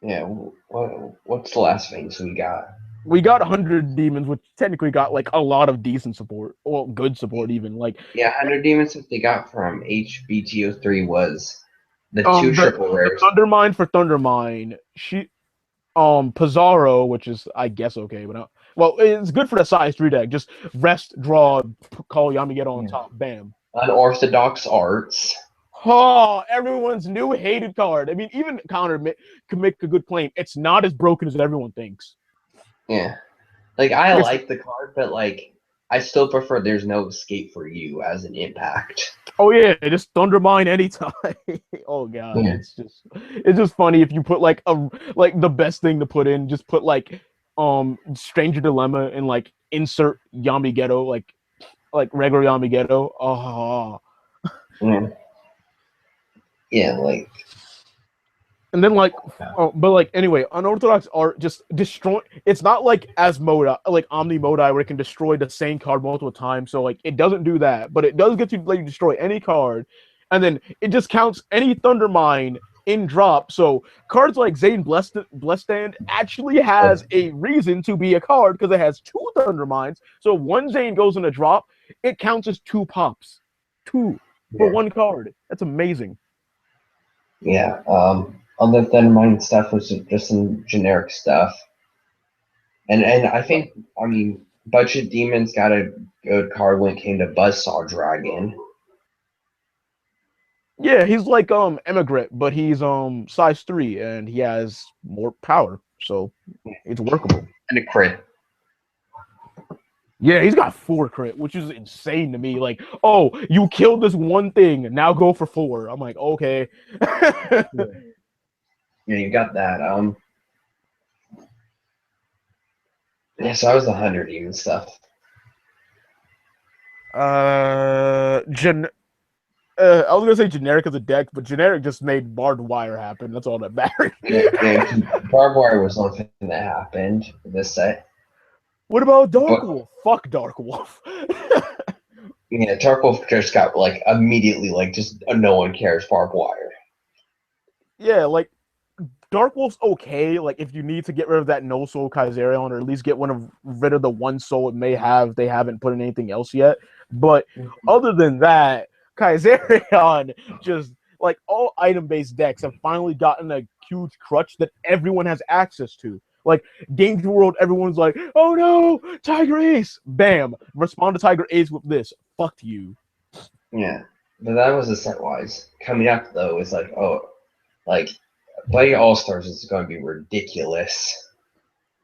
yeah. What's the last things we got? we got 100 demons, which technically got like a lot of decent support, or good support even. Like 100 demons that they got from hbt03 was the two triple rares. The Thundermine for Thundermine, Pizarro, which is I guess okay, but well, it's good for the size 3 deck. Just rest, draw, call Yamigeto on top, bam. Unorthodox Arts. Oh, everyone's new hated card. I mean, even Connor can make a good claim. It's not as broken as everyone thinks. Yeah. Like, I like the card, but, like, I still prefer There's No Escape for You as an impact. Oh, yeah, just Thundermine anytime. Oh, God, yeah. It's just funny if you put, like, the best thing to put in, just put, like, Stranger Dilemma and, like, insert Yamigeto, like regular Yamigeto. Oh. Yeah, like... And then but like anyway, unorthodox art just destroy. It's not like like Omni Modi where it can destroy the same card multiple times. So like it doesn't do that, but it does get you to let you destroy any card, and then it just counts any Thundermine in drop. So cards like Zane Blessstand actually has a reason to be a card because it has 2 Thundermines. So one Zane goes in a drop, it counts as 2 pops, 2 for 1 card. That's amazing. Yeah. Other Thundermine stuff was just some generic stuff. And I think, I mean, Budget Demons got a good card when it came to Buzzsaw Dragon. Yeah, he's like Emigrant, but he's size 3 and he has more power, so it's workable. And a crit. Yeah, he's got 4 crit, which is insane to me. Like, oh, you killed this one thing, now go for 4. I'm like, okay. Yeah, you got that. Yeah, so I was the 100 demon stuff. I was gonna say generic as a deck, but generic just made barbed wire happen. That's all that matters. Yeah, barbed wire was one thing that happened this set. What about Dark Wolf? Fuck Dark Wolf. Yeah, Dark Wolf just got like immediately like just no one cares barbed wire. Yeah, like Dark Wolf's okay, like if you need to get rid of that no soul Kaiserion, or at least get rid of the 1 soul it may have. They haven't put in anything else yet. But other than that, Kaiserion, just like all item-based decks have finally gotten a huge crutch that everyone has access to. Like Danger World, everyone's like, oh no, Tiger Ace! Bam! Respond to Tiger Ace with this. Fuck you. Yeah. But that was the set wise. Coming up though is like, oh, like Buddy All-Stars is going to be ridiculous.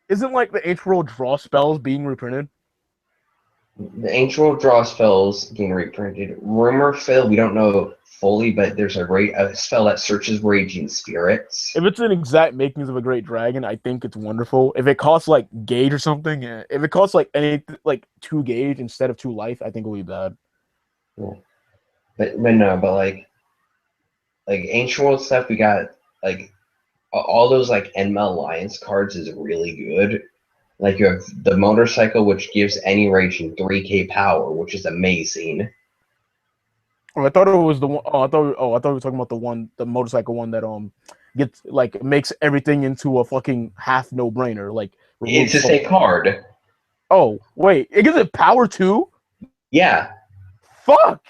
Isn't like the Ancient World draw spells being reprinted? The Ancient World draw spells being reprinted. Rumor Phil, we don't know fully, but there's a spell that searches Raging Spirits. If it's an exact makings of a Great Dragon, I think it's wonderful. If it costs like gauge or something, if it costs like 2 gauge instead of 2 life, I think it'll be bad. Yeah. But like Ancient World stuff, we got like all those like Enma Alliance cards is really good. Like you have the motorcycle, which gives any Raging 3k power, which is amazing. Oh, I thought it was the one. I thought we were talking about the motorcycle one that gets like makes everything into a fucking half no brainer. Like it's the same card. Oh wait, it gives it power too. Yeah. Fuck.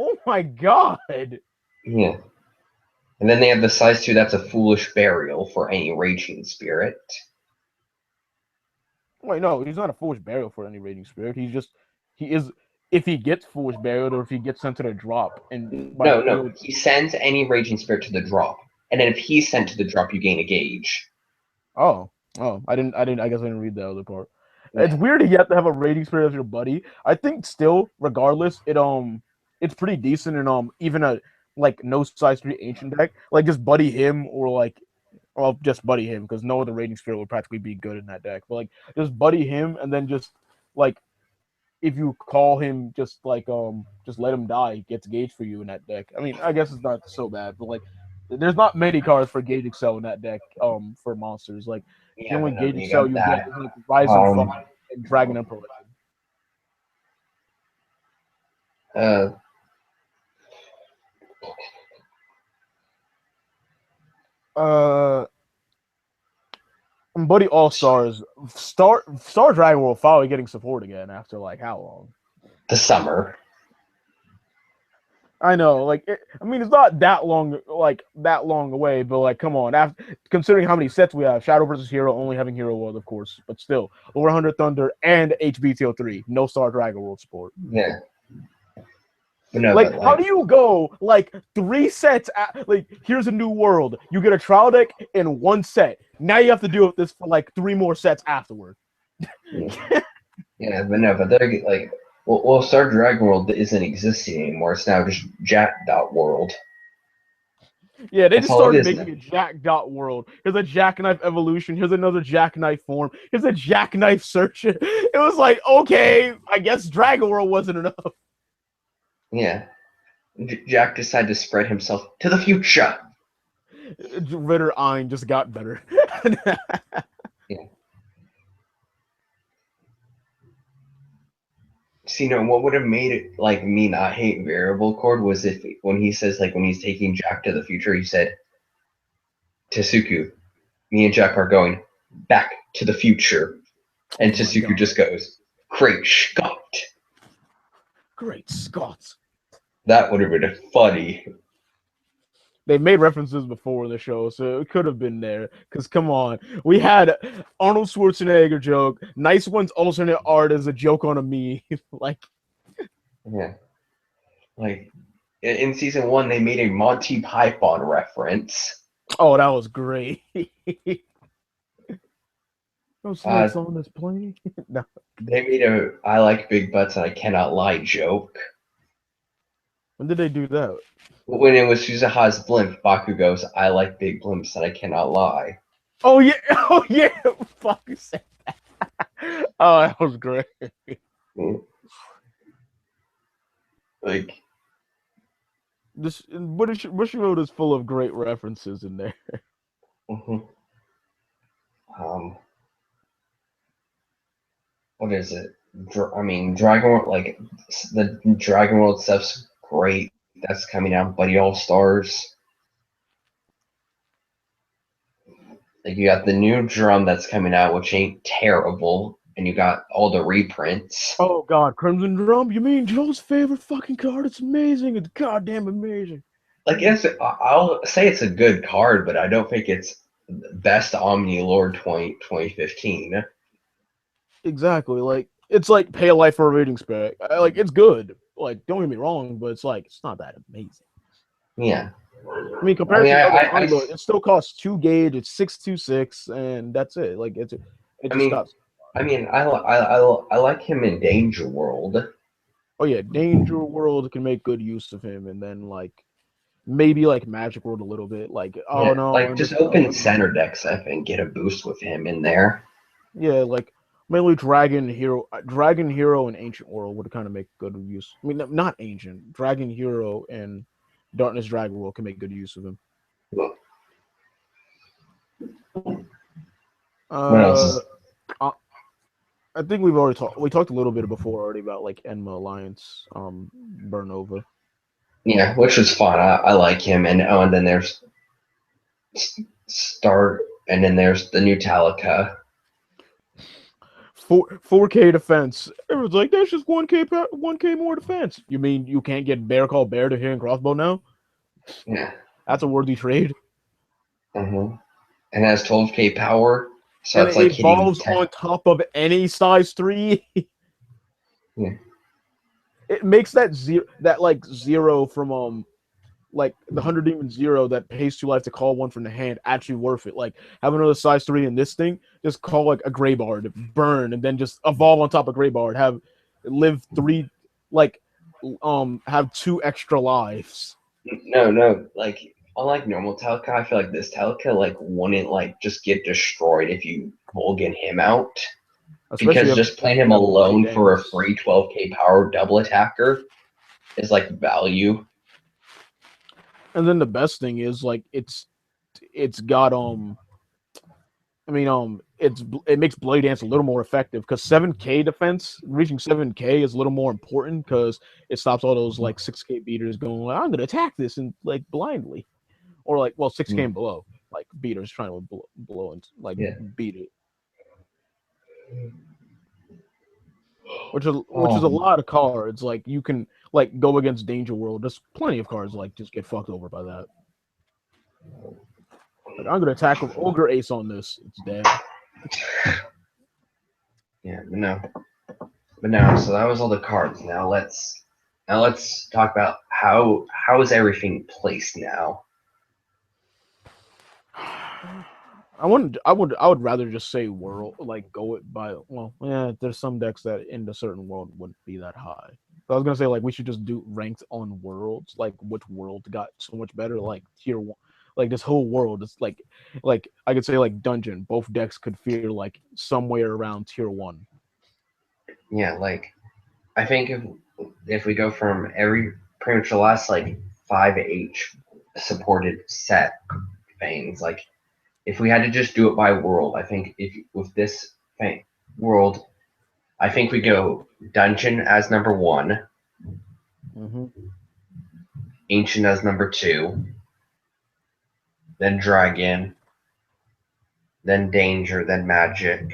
Oh my god. Yeah. And then they have the size 2, that's a Foolish Burial for any Raging Spirit. Wait, no, he's not a Foolish Burial for any Raging Spirit. He is, if he gets Foolish Burial or if he gets sent to the drop. And No, he sends any Raging Spirit to the drop. and then if he's sent to the drop, you gain a gauge. Oh, I didn't. I guess I didn't read the other part. It's Yeah. weird that you have to have a rating spirit as your buddy. I think still, regardless, it's pretty decent and even a like no size 3 ancient deck, like just buddy him or like, well, just buddy him because no other rating spirit would practically be good in that deck. But like just buddy him and then just like if you call him just let him die, he gets gauge for you in that deck. I mean, I guess it's not so bad, but like there's not many cards for Gauge Excel in that deck for monsters. Like the Yeah, only but no, Gauge you Excel got you get that. is like Rise and Fall and Dragon Emperor. Uh, Buddy All Stars, Star Dragon World finally getting support again after like how long? the summer. I know, like I mean, it's not that long away, but like, come on, considering how many sets we have, Shadow versus Hero only having Hero World, of course, but still, over 100 Thunder and hbt03, no Star Dragon World support. Yeah. But no, Like, but how do you go like 3 sets? Like, here's a new world. You get a trial deck in 1 set. Now you have to deal with this for like 3 more sets afterward. Yeah, but no, but they're like, well, Star Dragon World isn't existing anymore. It's now just Jack.World. Yeah, they That's just all it started is making now. a Jack.World. Here's a Jackknife Evolution. Here's another Jackknife form. Here's a Jackknife Search. It was like, okay, I guess Dragon World wasn't enough. Yeah. Jack decided to spread himself to the future. Ritter Ein just got better. Yeah. See, no, what would have made it like me not hate Variable Chord was if when he says like when he's taking Jack to the future, he said, Tasuku, me and Jack are going back to the future. And Tasuku just goes, Great Scott. Great Scott. That would have been funny. They made references before in the show, so it could have been there. Because come on, we had Arnold Schwarzenegger joke. Nice One's alternate art as a joke on a meme. Like, yeah, like in season 1, they made a Monty Python reference. oh, that was great. No snakes on this plane. No. They made a I like big butts and I cannot lie joke. When did they do that? When it was Suzuha's blimp, Baku goes, I like big blimps and I cannot lie. Oh yeah, oh yeah. Fuck said that. Oh, that was great. Like This Bushiroad is full of great references in there. What is it? I mean, Dragon World, like the Dragon World stuff's great. That's coming out. Buddy All Stars. Like you got the new drum that's coming out, which ain't terrible, and you got all the reprints. Oh god, Crimson Drum? You mean Joe's favorite fucking card? It's amazing. It's goddamn amazing. Like I'll say it's a good card, but I don't think it's best Omni Lord 2015. Exactly. Like it's like pay a life for a rating spec. Like it's good. Like don't get me wrong, but it's like it's not that amazing. Yeah. I mean, compared to other Omni Lord, it still costs 2 gauge. It's 626, and that's it. Like it just costs. I mean, I like him in Danger World. Oh yeah, Danger World can make good use of him, and then like maybe like Magic World a little bit. Like like just open center decks up and get a boost with him in there. Yeah, like mainly Dragon Hero, and Ancient World would kind of make good use. I mean, not Ancient, Dragon Hero and Darkness Dragon World can make good use of him. What else? I think we talked a little bit before already about like Enma Alliance, Burnova. Yeah, which was fun. I like him, and then there's Start, and then there's the new Talica. 4K defense. Everyone's like, that's just 1K more defense. You mean you can't get Bear Call Bear to hit and crossbow now? Yeah, that's a worthy trade. And has 12K power, so and it's like it evolves on top of any size 3. Yeah. It makes that zero from like the 100 Demon Zero that pays 2 life to call one from the hand actually worth it. Like have another size 3 in this thing, just call like a Grey Bard, burn, and then just evolve on top of Grey Bard, have live 3 like have 2 extra lives. No, like unlike normal Telka, I feel like this Telka like wouldn't like just get destroyed if you mulligan him out. Especially Because just playing him alone for a free 12k power double attacker is like value. And then the best thing is like it's got it makes Blade Dance a little more effective because 7k defense, reaching 7k is a little more important because it stops all those like 6k beaters going like, I'm gonna attack this and like blindly, or like 6k and below, like beaters trying to blow and like beat it, which is a lot of cards. Like you can like go against Danger World. There's plenty of cards like just get fucked over by that. Like, I'm gonna attack with Ogre Ace on this. It's dead. Yeah, but no. So that was all the cards. Now let's talk about how is everything placed now. I would rather just say world, like go it by. Well, yeah, there's some decks that in a certain world wouldn't be that high. So I was gonna say like we should just do ranked on worlds, like which world got so much better, like tier 1. Like this whole world is like I could say like dungeon. Both decks could feel like somewhere around tier 1. Yeah, like I think if we go from pretty much the last like 5H supported set things, like if we had to just do it by world, I think with this world, I think we go dungeon as number 1, ancient as number 2. Then dragon, then danger, then magic.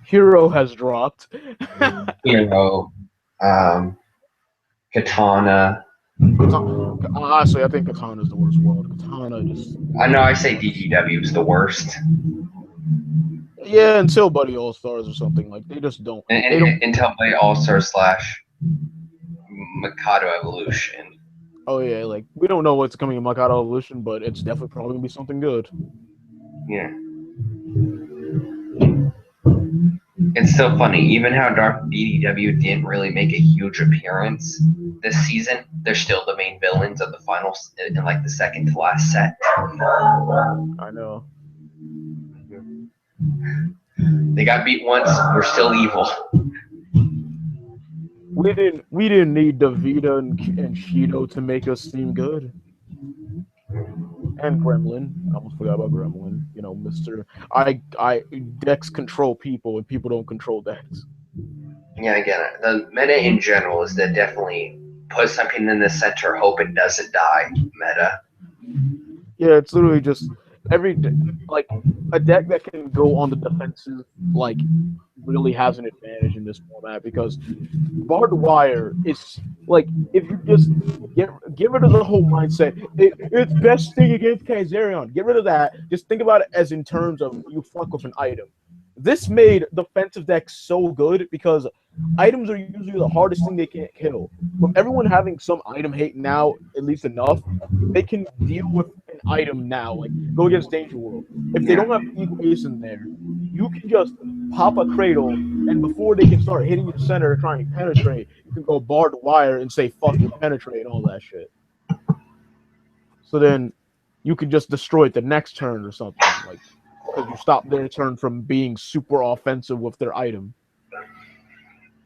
Hero has dropped. Hero, katana. Honestly, I think katana is the worst world. Katana just. I know I say DDW is the worst. Yeah, until Buddy All Stars or something like they just don't. Until Buddy All Stars / Mikado Evolution. Oh yeah, like we don't know what's coming in Mikado Evolution, but it's definitely probably gonna be something good. Yeah. It's still funny, even how Dark DDW didn't really make a huge appearance this season, they're still the main villains of the finals in like the second to last set. I know. They got beat once, we're still evil. We didn't need Davida and Shido to make us seem good. And Gremlin. I almost forgot about Gremlin. You know, Mr. Decks control people and people don't control decks. Yeah, again, the meta in general is to definitely put something in the center, hope it doesn't die meta. Yeah, it's literally just like a deck that can go on the defensive, like really has an advantage in this format because Barbed Wire is like if you just get rid of the whole mindset, it's best thing against Kazarian. Get rid of that. Just think about it as in terms of you fuck with an item. This made defensive decks so good because items are usually the hardest thing they can't kill. With everyone having some item hate now, at least enough, they can deal with an item now. Like, go against Danger World. If they don't have Eagle Ace in there, you can just pop a Cradle, and before they can start hitting your center trying to penetrate, you can go Barbed Wire and say, fuck you, penetrate, and all that shit. So then you can just destroy it the next turn or something. Like, because you stop their turn from being super offensive with their item.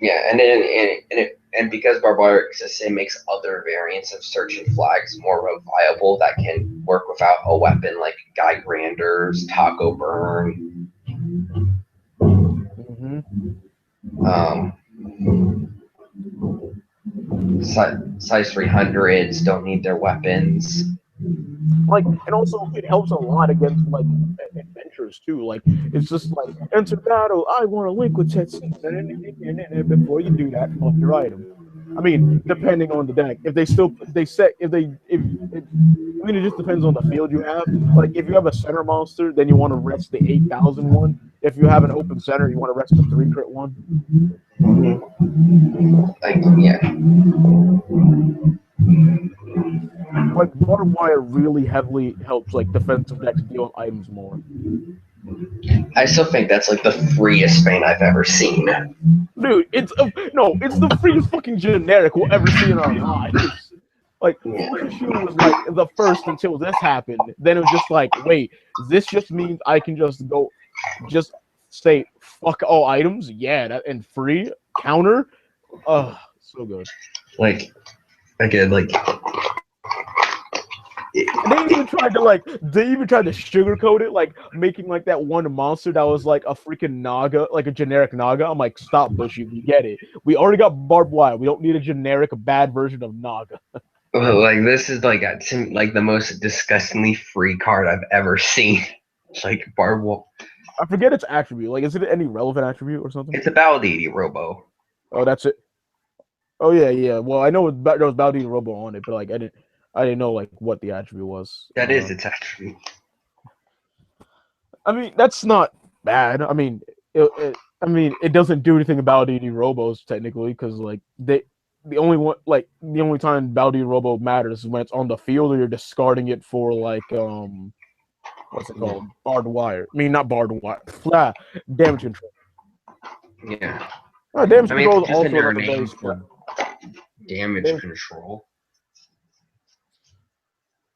Yeah, and because Barbed Wire exists, it makes other variants of searching flags more viable that can work without a weapon, like Guy Granders, Taco Burn. Size 300s don't need their weapons. Like, and also it helps a lot against like adventures too. Like, it's just like enter battle. I want to link with Tetsu. And before you do that, fuck your item. I mean, depending on the deck, it just depends on the field you have. Like, if you have a center monster, then you want to rest the 8,000 one. If you have an open center, you want to rest the 3 crit one. Like, yeah. Like barbed wire really heavily helps like defensive decks deal with items more. I still think that's like the freest Bane I've ever seen. Dude, it's the freest fucking generic we'll ever see in our lives. Like, Force of Shield was like the first until this happened. Then it was just like, wait, this just means I can just say fuck all items, yeah, and free counter. So good. Like, again, like. And they even tried to sugarcoat it, like making like that one monster that was like a freaking Naga, like a generic Naga. I'm like, stop, Bushy, we get it. We already got barbed wire. We don't need a generic bad version of Naga. Like, this is like like the most disgustingly free card I've ever seen. It's like barbed wire. I forget its attribute. Like, is it any relevant attribute or something? It's a Battle Deity Robo. Oh, that's it. Oh yeah. Well, I know there was Baldi Robo on it, but like I didn't know like what the attribute was. That is its attribute. I mean, that's not bad. I mean, it doesn't do anything about Baldi Robos technically because like the only time Baldi Robo matters is when it's on the field or you're discarding it for like what's it called? Barbed wire. I mean, not barbed wire. Damage control. Yeah. Damage control is also another base. Damage control.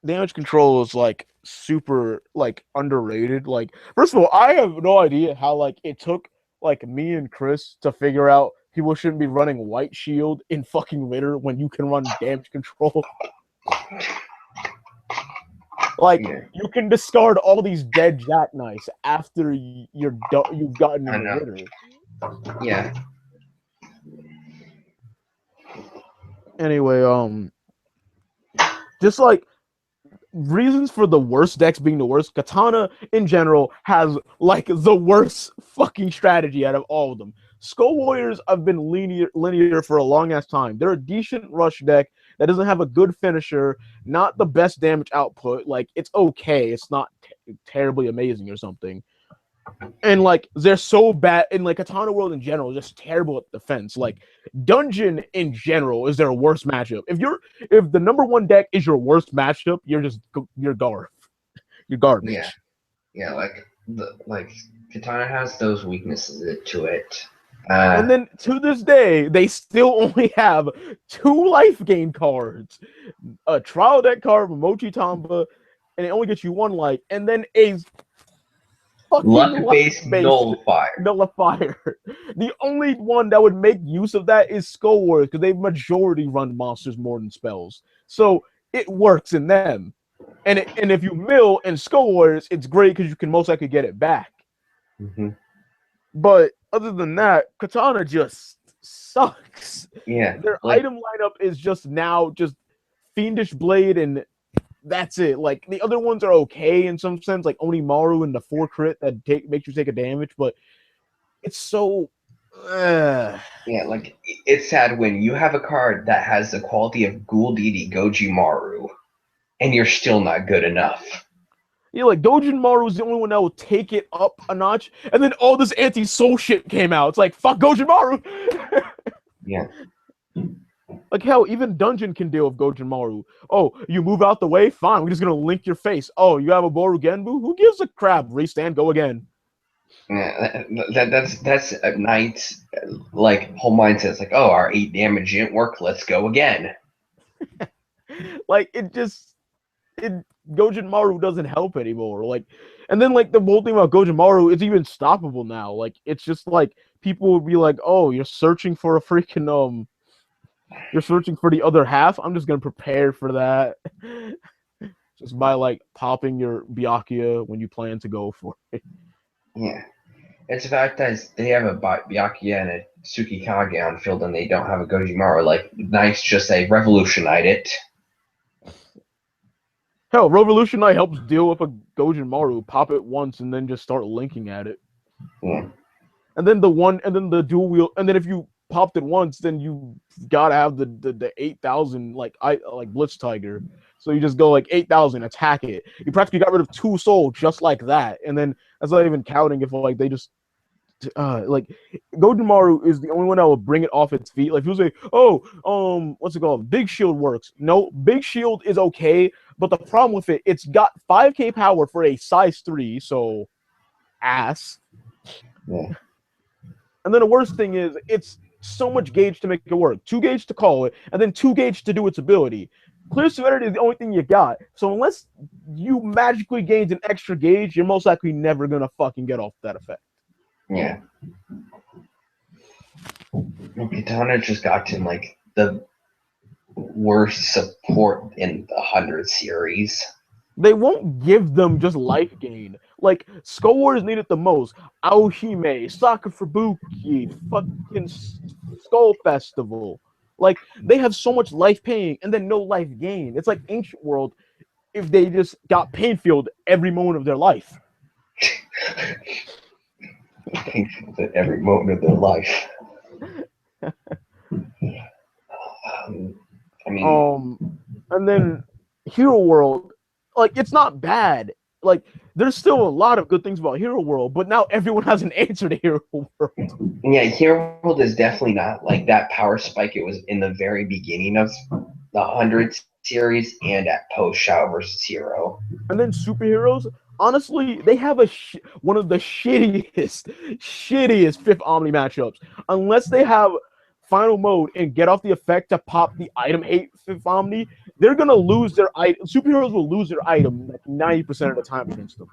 Damage control is like super like underrated. Like, first of all, I have no idea how like it took like me and Chris to figure out people shouldn't be running White Shield in fucking Ritter when you can run damage control. Like, you can discard all these dead jackknives after you've gotten in the Ritter. Yeah. Anyway, just like reasons for the worst decks being the worst, Katana in general has like the worst fucking strategy out of all of them. Skull Warriors have been linear for a long ass time. They're a decent rush deck that doesn't have a good finisher, not the best damage output. Like, it's okay. It's not terribly amazing or something. And like they're so bad in like Katana World in general, just terrible at defense. Like Dungeon in general is their worst matchup. If the number one deck is your worst matchup, you're garbage. Yeah. Like Katana has those weaknesses to it. And then to this day, they still only have 2 life gain cards, a trial deck card, Mochi Tamba, and it only gets you 1 life, and then a luck-based nullifier. The only one that would make use of that is Skull Warriors because they majority run monsters more than spells, so it works in them. And if you mill in Skull Warriors, it's great because you can most likely get it back. Mm-hmm. But other than that, Katana just sucks. Yeah, their item lineup is just Fiendish Blade and that's it. Like, the other ones are okay in some sense, like Onimaru and the 4 crit that makes you take a damage, but it's so... Yeah, like, it's sad when you have a card that has the quality of Ghoul Deity Gojimaru, and you're still not good enough. Yeah, like, Gojimaru is the only one that will take it up a notch, and then all this anti-soul shit came out. It's like, fuck Gojimaru! Yeah. Like, hell, even Dungeon can deal with Gojimaru. Oh, you move out the way? Fine, we're just gonna link your face. Oh, you have a Boru Genbu? Who gives a crap? Restand, go again. Yeah, that's a Knight's, like, whole mindset. It's like, oh, our 8 damage didn't work, let's go again. Like, Gojimaru doesn't help anymore. Like, and then, like, the whole thing about Gojimaru, it's even stoppable now. Like, it's just like, people will be like, oh, you're searching for a freaking, you're searching for the other half? I'm just gonna prepare for that. Just by, like, popping your Byakuya when you plan to go for it. Yeah. It's the fact that they have a Byakuya and a Tsukikage on field and they don't have a Gojimaru. Like, nice, just say, revolutionize it. Hell, Revolution Knight helps deal with a Gojimaru. Pop it once and then just start linking at it. Yeah. And then the dual wheel, and then if you popped it once, then you gotta have the 8,000 like Blitz Tiger. So you just go like 8,000, attack it. You practically got rid of 2 souls just like that. And then that's not even counting if like they just like Gojimaru is the only one that will bring it off its feet. Like he'll say, "Oh, what's it called? Big Shield works." No, Big Shield is okay, but the problem with it, it's got 5K power for a size 3, so ass. Yeah. And then the worst thing is, it's so much gauge to make it work. 2 gauge to call it, and then 2 gauge to do its ability. Clear Severity is the only thing you got. So unless you magically gained an extra gauge, you're most likely never gonna fucking get off that effect. Yeah. Katana just got to like the worst support in the 100 series. They won't give them just life gain. Like, Skull Wars need it the most. Aohime, Saka Fubuki, fucking Skull Festival. Like, they have so much life pain and then no life gain. It's like Ancient World if they just got pain filled every moment of their life. Painful at every moment of their life. I mean, and then Hero World, like, it's not bad. Like, there's still a lot of good things about Hero World, but now everyone has an answer to Hero World. Yeah, Hero World is definitely not like that power spike it was in the very beginning of the 100 series and at post Shadow versus Hero. And then superheroes, honestly, they have one of the shittiest Fifth Omni matchups. Unless they have final mode and get off the effect to pop the item 8 Fifth Omni, they're gonna lose their item. Superheroes will lose their item like 90% of the time against them.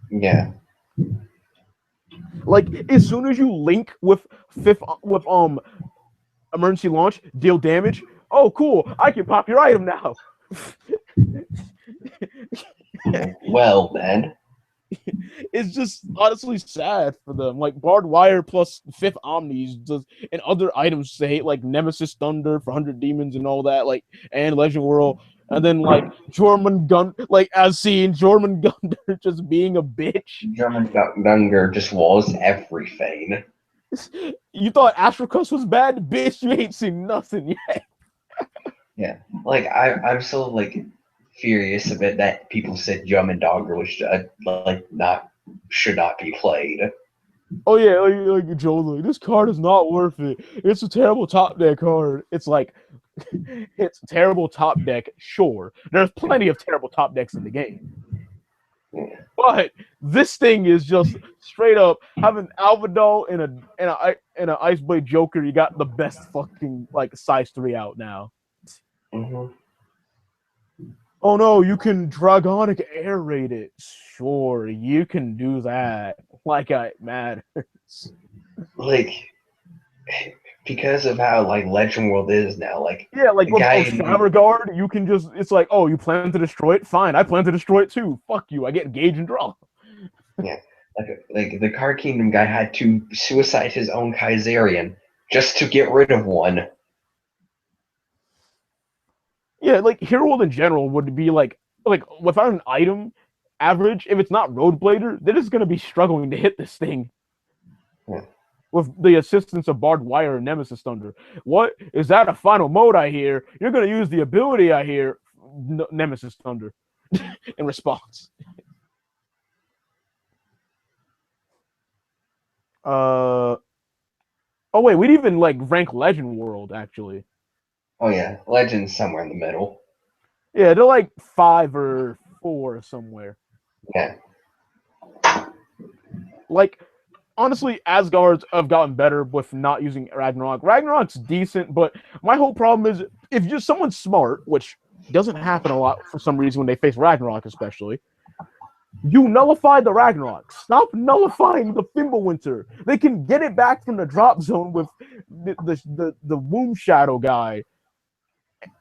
Yeah. Like, as soon as you link with emergency launch, deal damage. Oh, cool! I can pop your item now. Well, then. It's just honestly sad for them. Like, Barbed Wire plus Fifth Omnis does, and other items say like Nemesis Thunder for 100 Demons and all that, like, and Legend World. And then, like, like, as seen, Jormungandr just being a bitch. Jormungandr just walls everything. You thought Astrocus was bad? Bitch, you ain't seen nothing yet. Yeah. Like, I'm so, like, furious a bit that people said Jormungandr was, should not be played. Oh, yeah, like Joe, like, this card is not worth it. It's a terrible top deck card. It's like, it's terrible top deck, sure. There's plenty of terrible top decks in the game. Yeah. But this thing is just straight up having Alvadal and an Ice Blade Joker. You got the best fucking, like, size 3 out now. Mm-hmm. Oh no, you can Dragonic Air Raid it. Sure, you can do that. Like, it matters. Like, because of how, like, Legend World is now, like... Yeah, like, with Guard, you can just... It's like, oh, you plan to destroy it? Fine, I plan to destroy it too. Fuck you, I get engage and draw. Yeah, like the Card Kingdom guy had to suicide his own Kaiserian just to get rid of one. Yeah, like, Hero World in general would be like without an item average, if it's not Roadblader, they're just gonna be struggling to hit this thing. Yeah. With the assistance of Barbed Wire and Nemesis Thunder. What? Is that a final mode I hear? You're gonna use the ability I hear, Nemesis Thunder, in response. Oh wait, we'd even, like, rank Legend World, actually. Oh yeah, Legend's somewhere in the middle. Yeah, they're like 5 or 4 somewhere. Yeah. Like, honestly, Asgards have gotten better with not using Ragnarok. Ragnarok's decent, but my whole problem is if you're someone smart, which doesn't happen a lot for some reason when they face Ragnarok especially, you nullify the Ragnarok. Stop nullifying the Fimbulwinter. They can get it back from the drop zone with the Womb Shadow guy.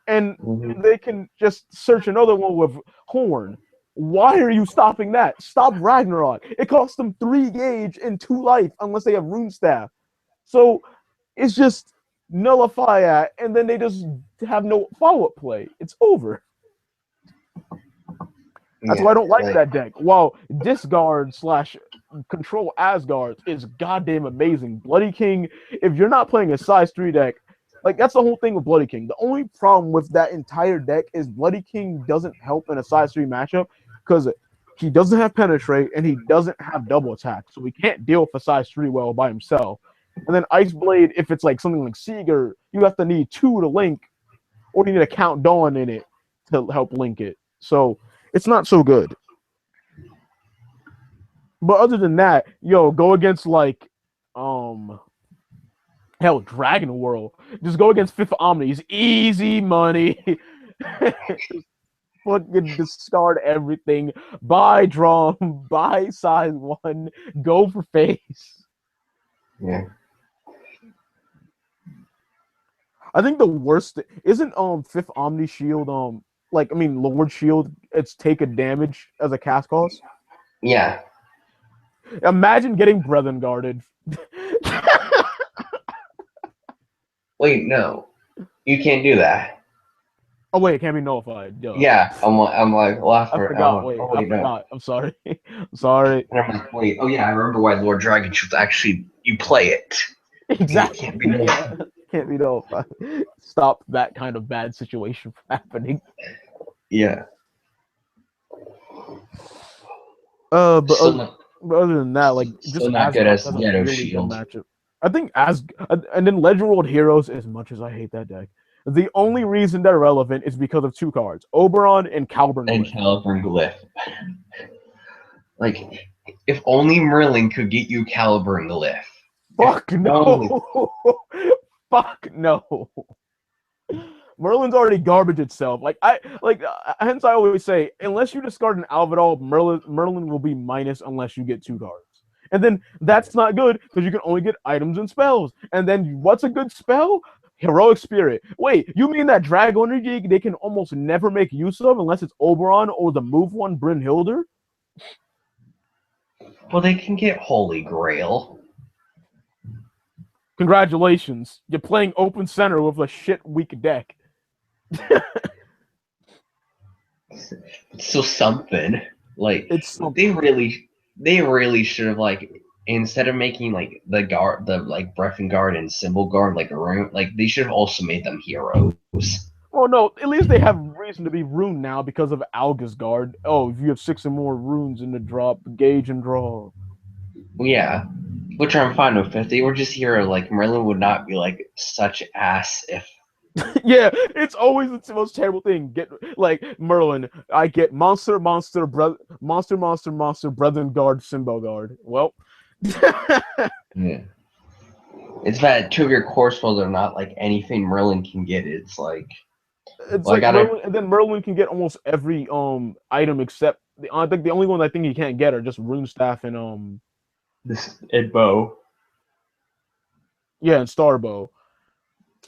And they can just search another one with Horn. Why are you stopping that? Stop Ragnarok. It costs them 3 gauge and 2 life unless they have Rune Staff. So it's just nullify that, and then they just have no follow-up play. It's over. That's why I don't like that deck. While Discard / Control Asgard is goddamn amazing. Bloody King, if you're not playing a size 3 deck, like, that's the whole thing with Bloody King. The only problem with that entire deck is Bloody King doesn't help in a size 3 matchup because he doesn't have penetrate, and he doesn't have double attack, so he can't deal with a size 3 well by himself. And then Ice Blade, if it's like something like Seeger, you have to need 2 to link, or you need to count Dawn in it to help link it. So it's not so good. But other than that, go against like hell, Dragon World. Just go against Fifth Omnis. Easy money. Just fucking discard everything. Buy drum. Buy size 1. Go for face. Yeah. I think the worst isn't Fifth Omni Shield Lord Shield. It's take a damage as a cast cost. Yeah. Imagine getting Brethren guarded. Wait, no, you can't do that. Oh wait, it can't be nullified. Duh. Yeah, I'm like, I forgot. Wait, I forgot. I'm sorry. I'm sorry. And I'm like, wait, oh yeah, I remember why Lord Dragon Shield actually you play it. Exactly. It can't be nullified. Can't be nullified. Stop that kind of bad situation from happening. Yeah. But other than that, like just not good as Ghetto really Shield. Matchup. I think and then Legend World Heroes, as much as I hate that deck, the only reason they're relevant is because of 2 cards: Oberon and Caliburn Glyph. Caliburn Glyph. Like, if only Merlin could get you Caliburn Glyph. Fuck no. Fuck no. Merlin's already garbage itself. Hence I always say, unless you discard an Alvidal, Merlin will be minus unless you get 2 cards. And then that's not good because you can only get items and spells. And then what's a good spell? Heroic Spirit. Wait, you mean that drag energy they can almost never make use of unless it's Oberon or the move one Brynhilder? Well, they can get Holy Grail. Congratulations. You're playing open center with a shit weak deck. So something. Like, it's something. They really should have, like, instead of making like the breath and guard and symbol guard like a rune, like they should have also made them heroes. Oh no, at least they have reason to be rune now because of Alga's guard. Oh, if you have 6 or more runes in the drop, gauge and draw. Yeah, which I'm fine with. If they were just hero, like Merlin would not be like such ass if. Yeah, it's always the most terrible thing. Get like Merlin, I get monster, brethren guard, symbol guard. Well, yeah, it's that 2 of your core spells are not like anything Merlin can get. It's like Merlin, and then Merlin can get almost every item except I think the only one I think he can't get are just rune staff and this bow. Yeah, and star bow.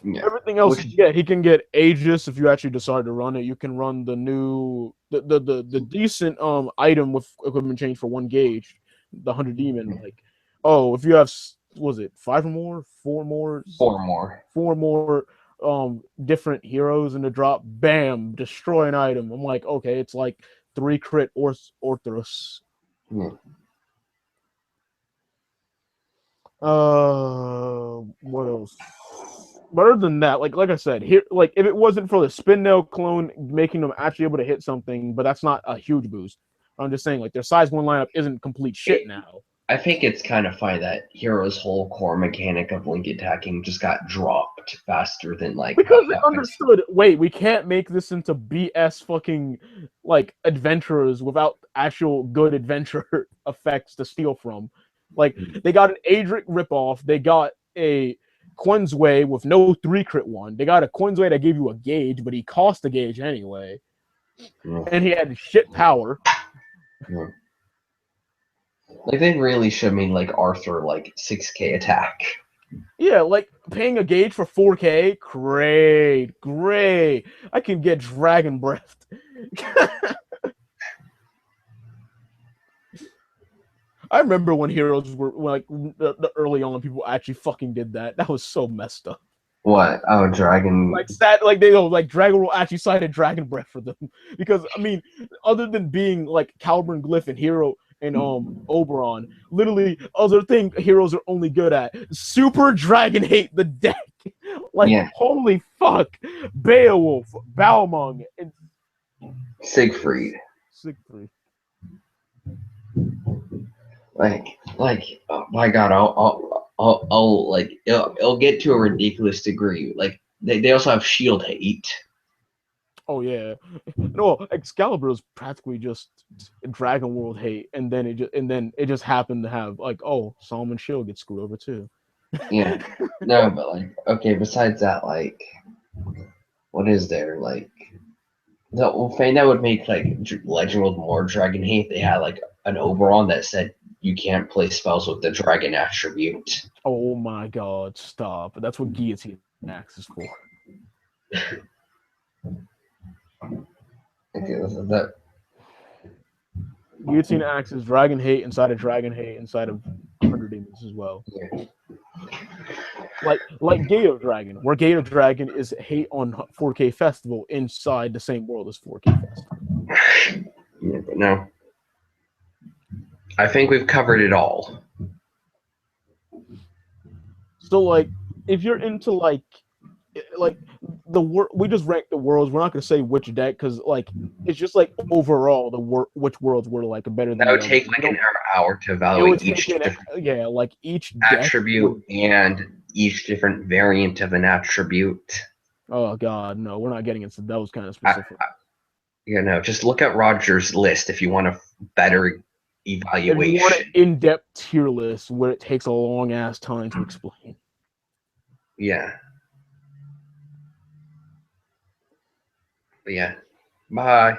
Yeah. Everything else, he can get Aegis if you actually decide to run it. You can run the new, the decent item with equipment change for 1 gauge, the 100 demon. Like, oh, if you have, was it 5 or more, 4 more, 4 more different heroes in the drop, bam, destroy an item. I'm like, okay, it's like 3 crit Orthros. Yeah. What else? But other than that, like I said, here, like if it wasn't for the spin nail clone making them actually able to hit something, but that's not a huge boost. I'm just saying, like their size 1 lineup isn't complete shit now. I think it's kind of funny that Hero's whole core mechanic of link attacking just got dropped faster than like because they understood. Wait, we can't make this into BS fucking like adventurers without actual good adventure effects to steal from. Like they got an Adric ripoff. They got a Quinzway with no 3 crit 1. They got a Quinzway that gave you a gauge, but he cost a gauge anyway. Yeah. And he had shit power. Yeah. Like they really should mean like Arthur like 6k attack. Yeah, like paying a gauge for 4k, great. I can get Dragon Breath. I remember when heroes were like the early on people actually fucking did that. That was so messed up. What? Oh, Dragon. Like that, like they go like Dragon will actually cited Dragon Breath for them because I mean, other than being like Caliburn Glyph and Hero and Oberon, literally other thing heroes are only good at Super Dragon Hate the deck. Like holy fuck, Beowulf, Balmung, and Siegfried. Oh my God, I'll like, it'll get to a ridiculous degree. Like, they also have shield hate. Oh yeah, no, Excalibur is practically just Dragon World hate, and then it just happened to have like, oh, Solomon Shield gets screwed over too. Yeah. No, but like, okay, besides that, like, what is there? Like, the thing that would make like Legend World more dragon hate, they had like an Oberon that said you can't play spells with the dragon attribute. Oh my God, stop! That's what Guillotine Axe is for. Okay, that Guillotine Axe is Dragon hate inside of Dragon hate inside of 100 Demons as well. yeah. Like Gator Dragon, where Gator Dragon is hate on 4K Festival inside the same world as 4K Festival. Yeah, but no. I think we've covered it all. So like, if you're into like we just rank the worlds. We're not gonna say which deck because like it's just like overall which worlds were like better than That the would other. take like an hour to It would evaluate take each different like each attribute deck. and each different variant of an attribute. Oh God, no, we're not getting into those kind of specific. You know, just look at Roger's list if you want a better evaluation. If you want an in-depth tier list where it takes a long ass time to explain. Yeah. But yeah. Bye.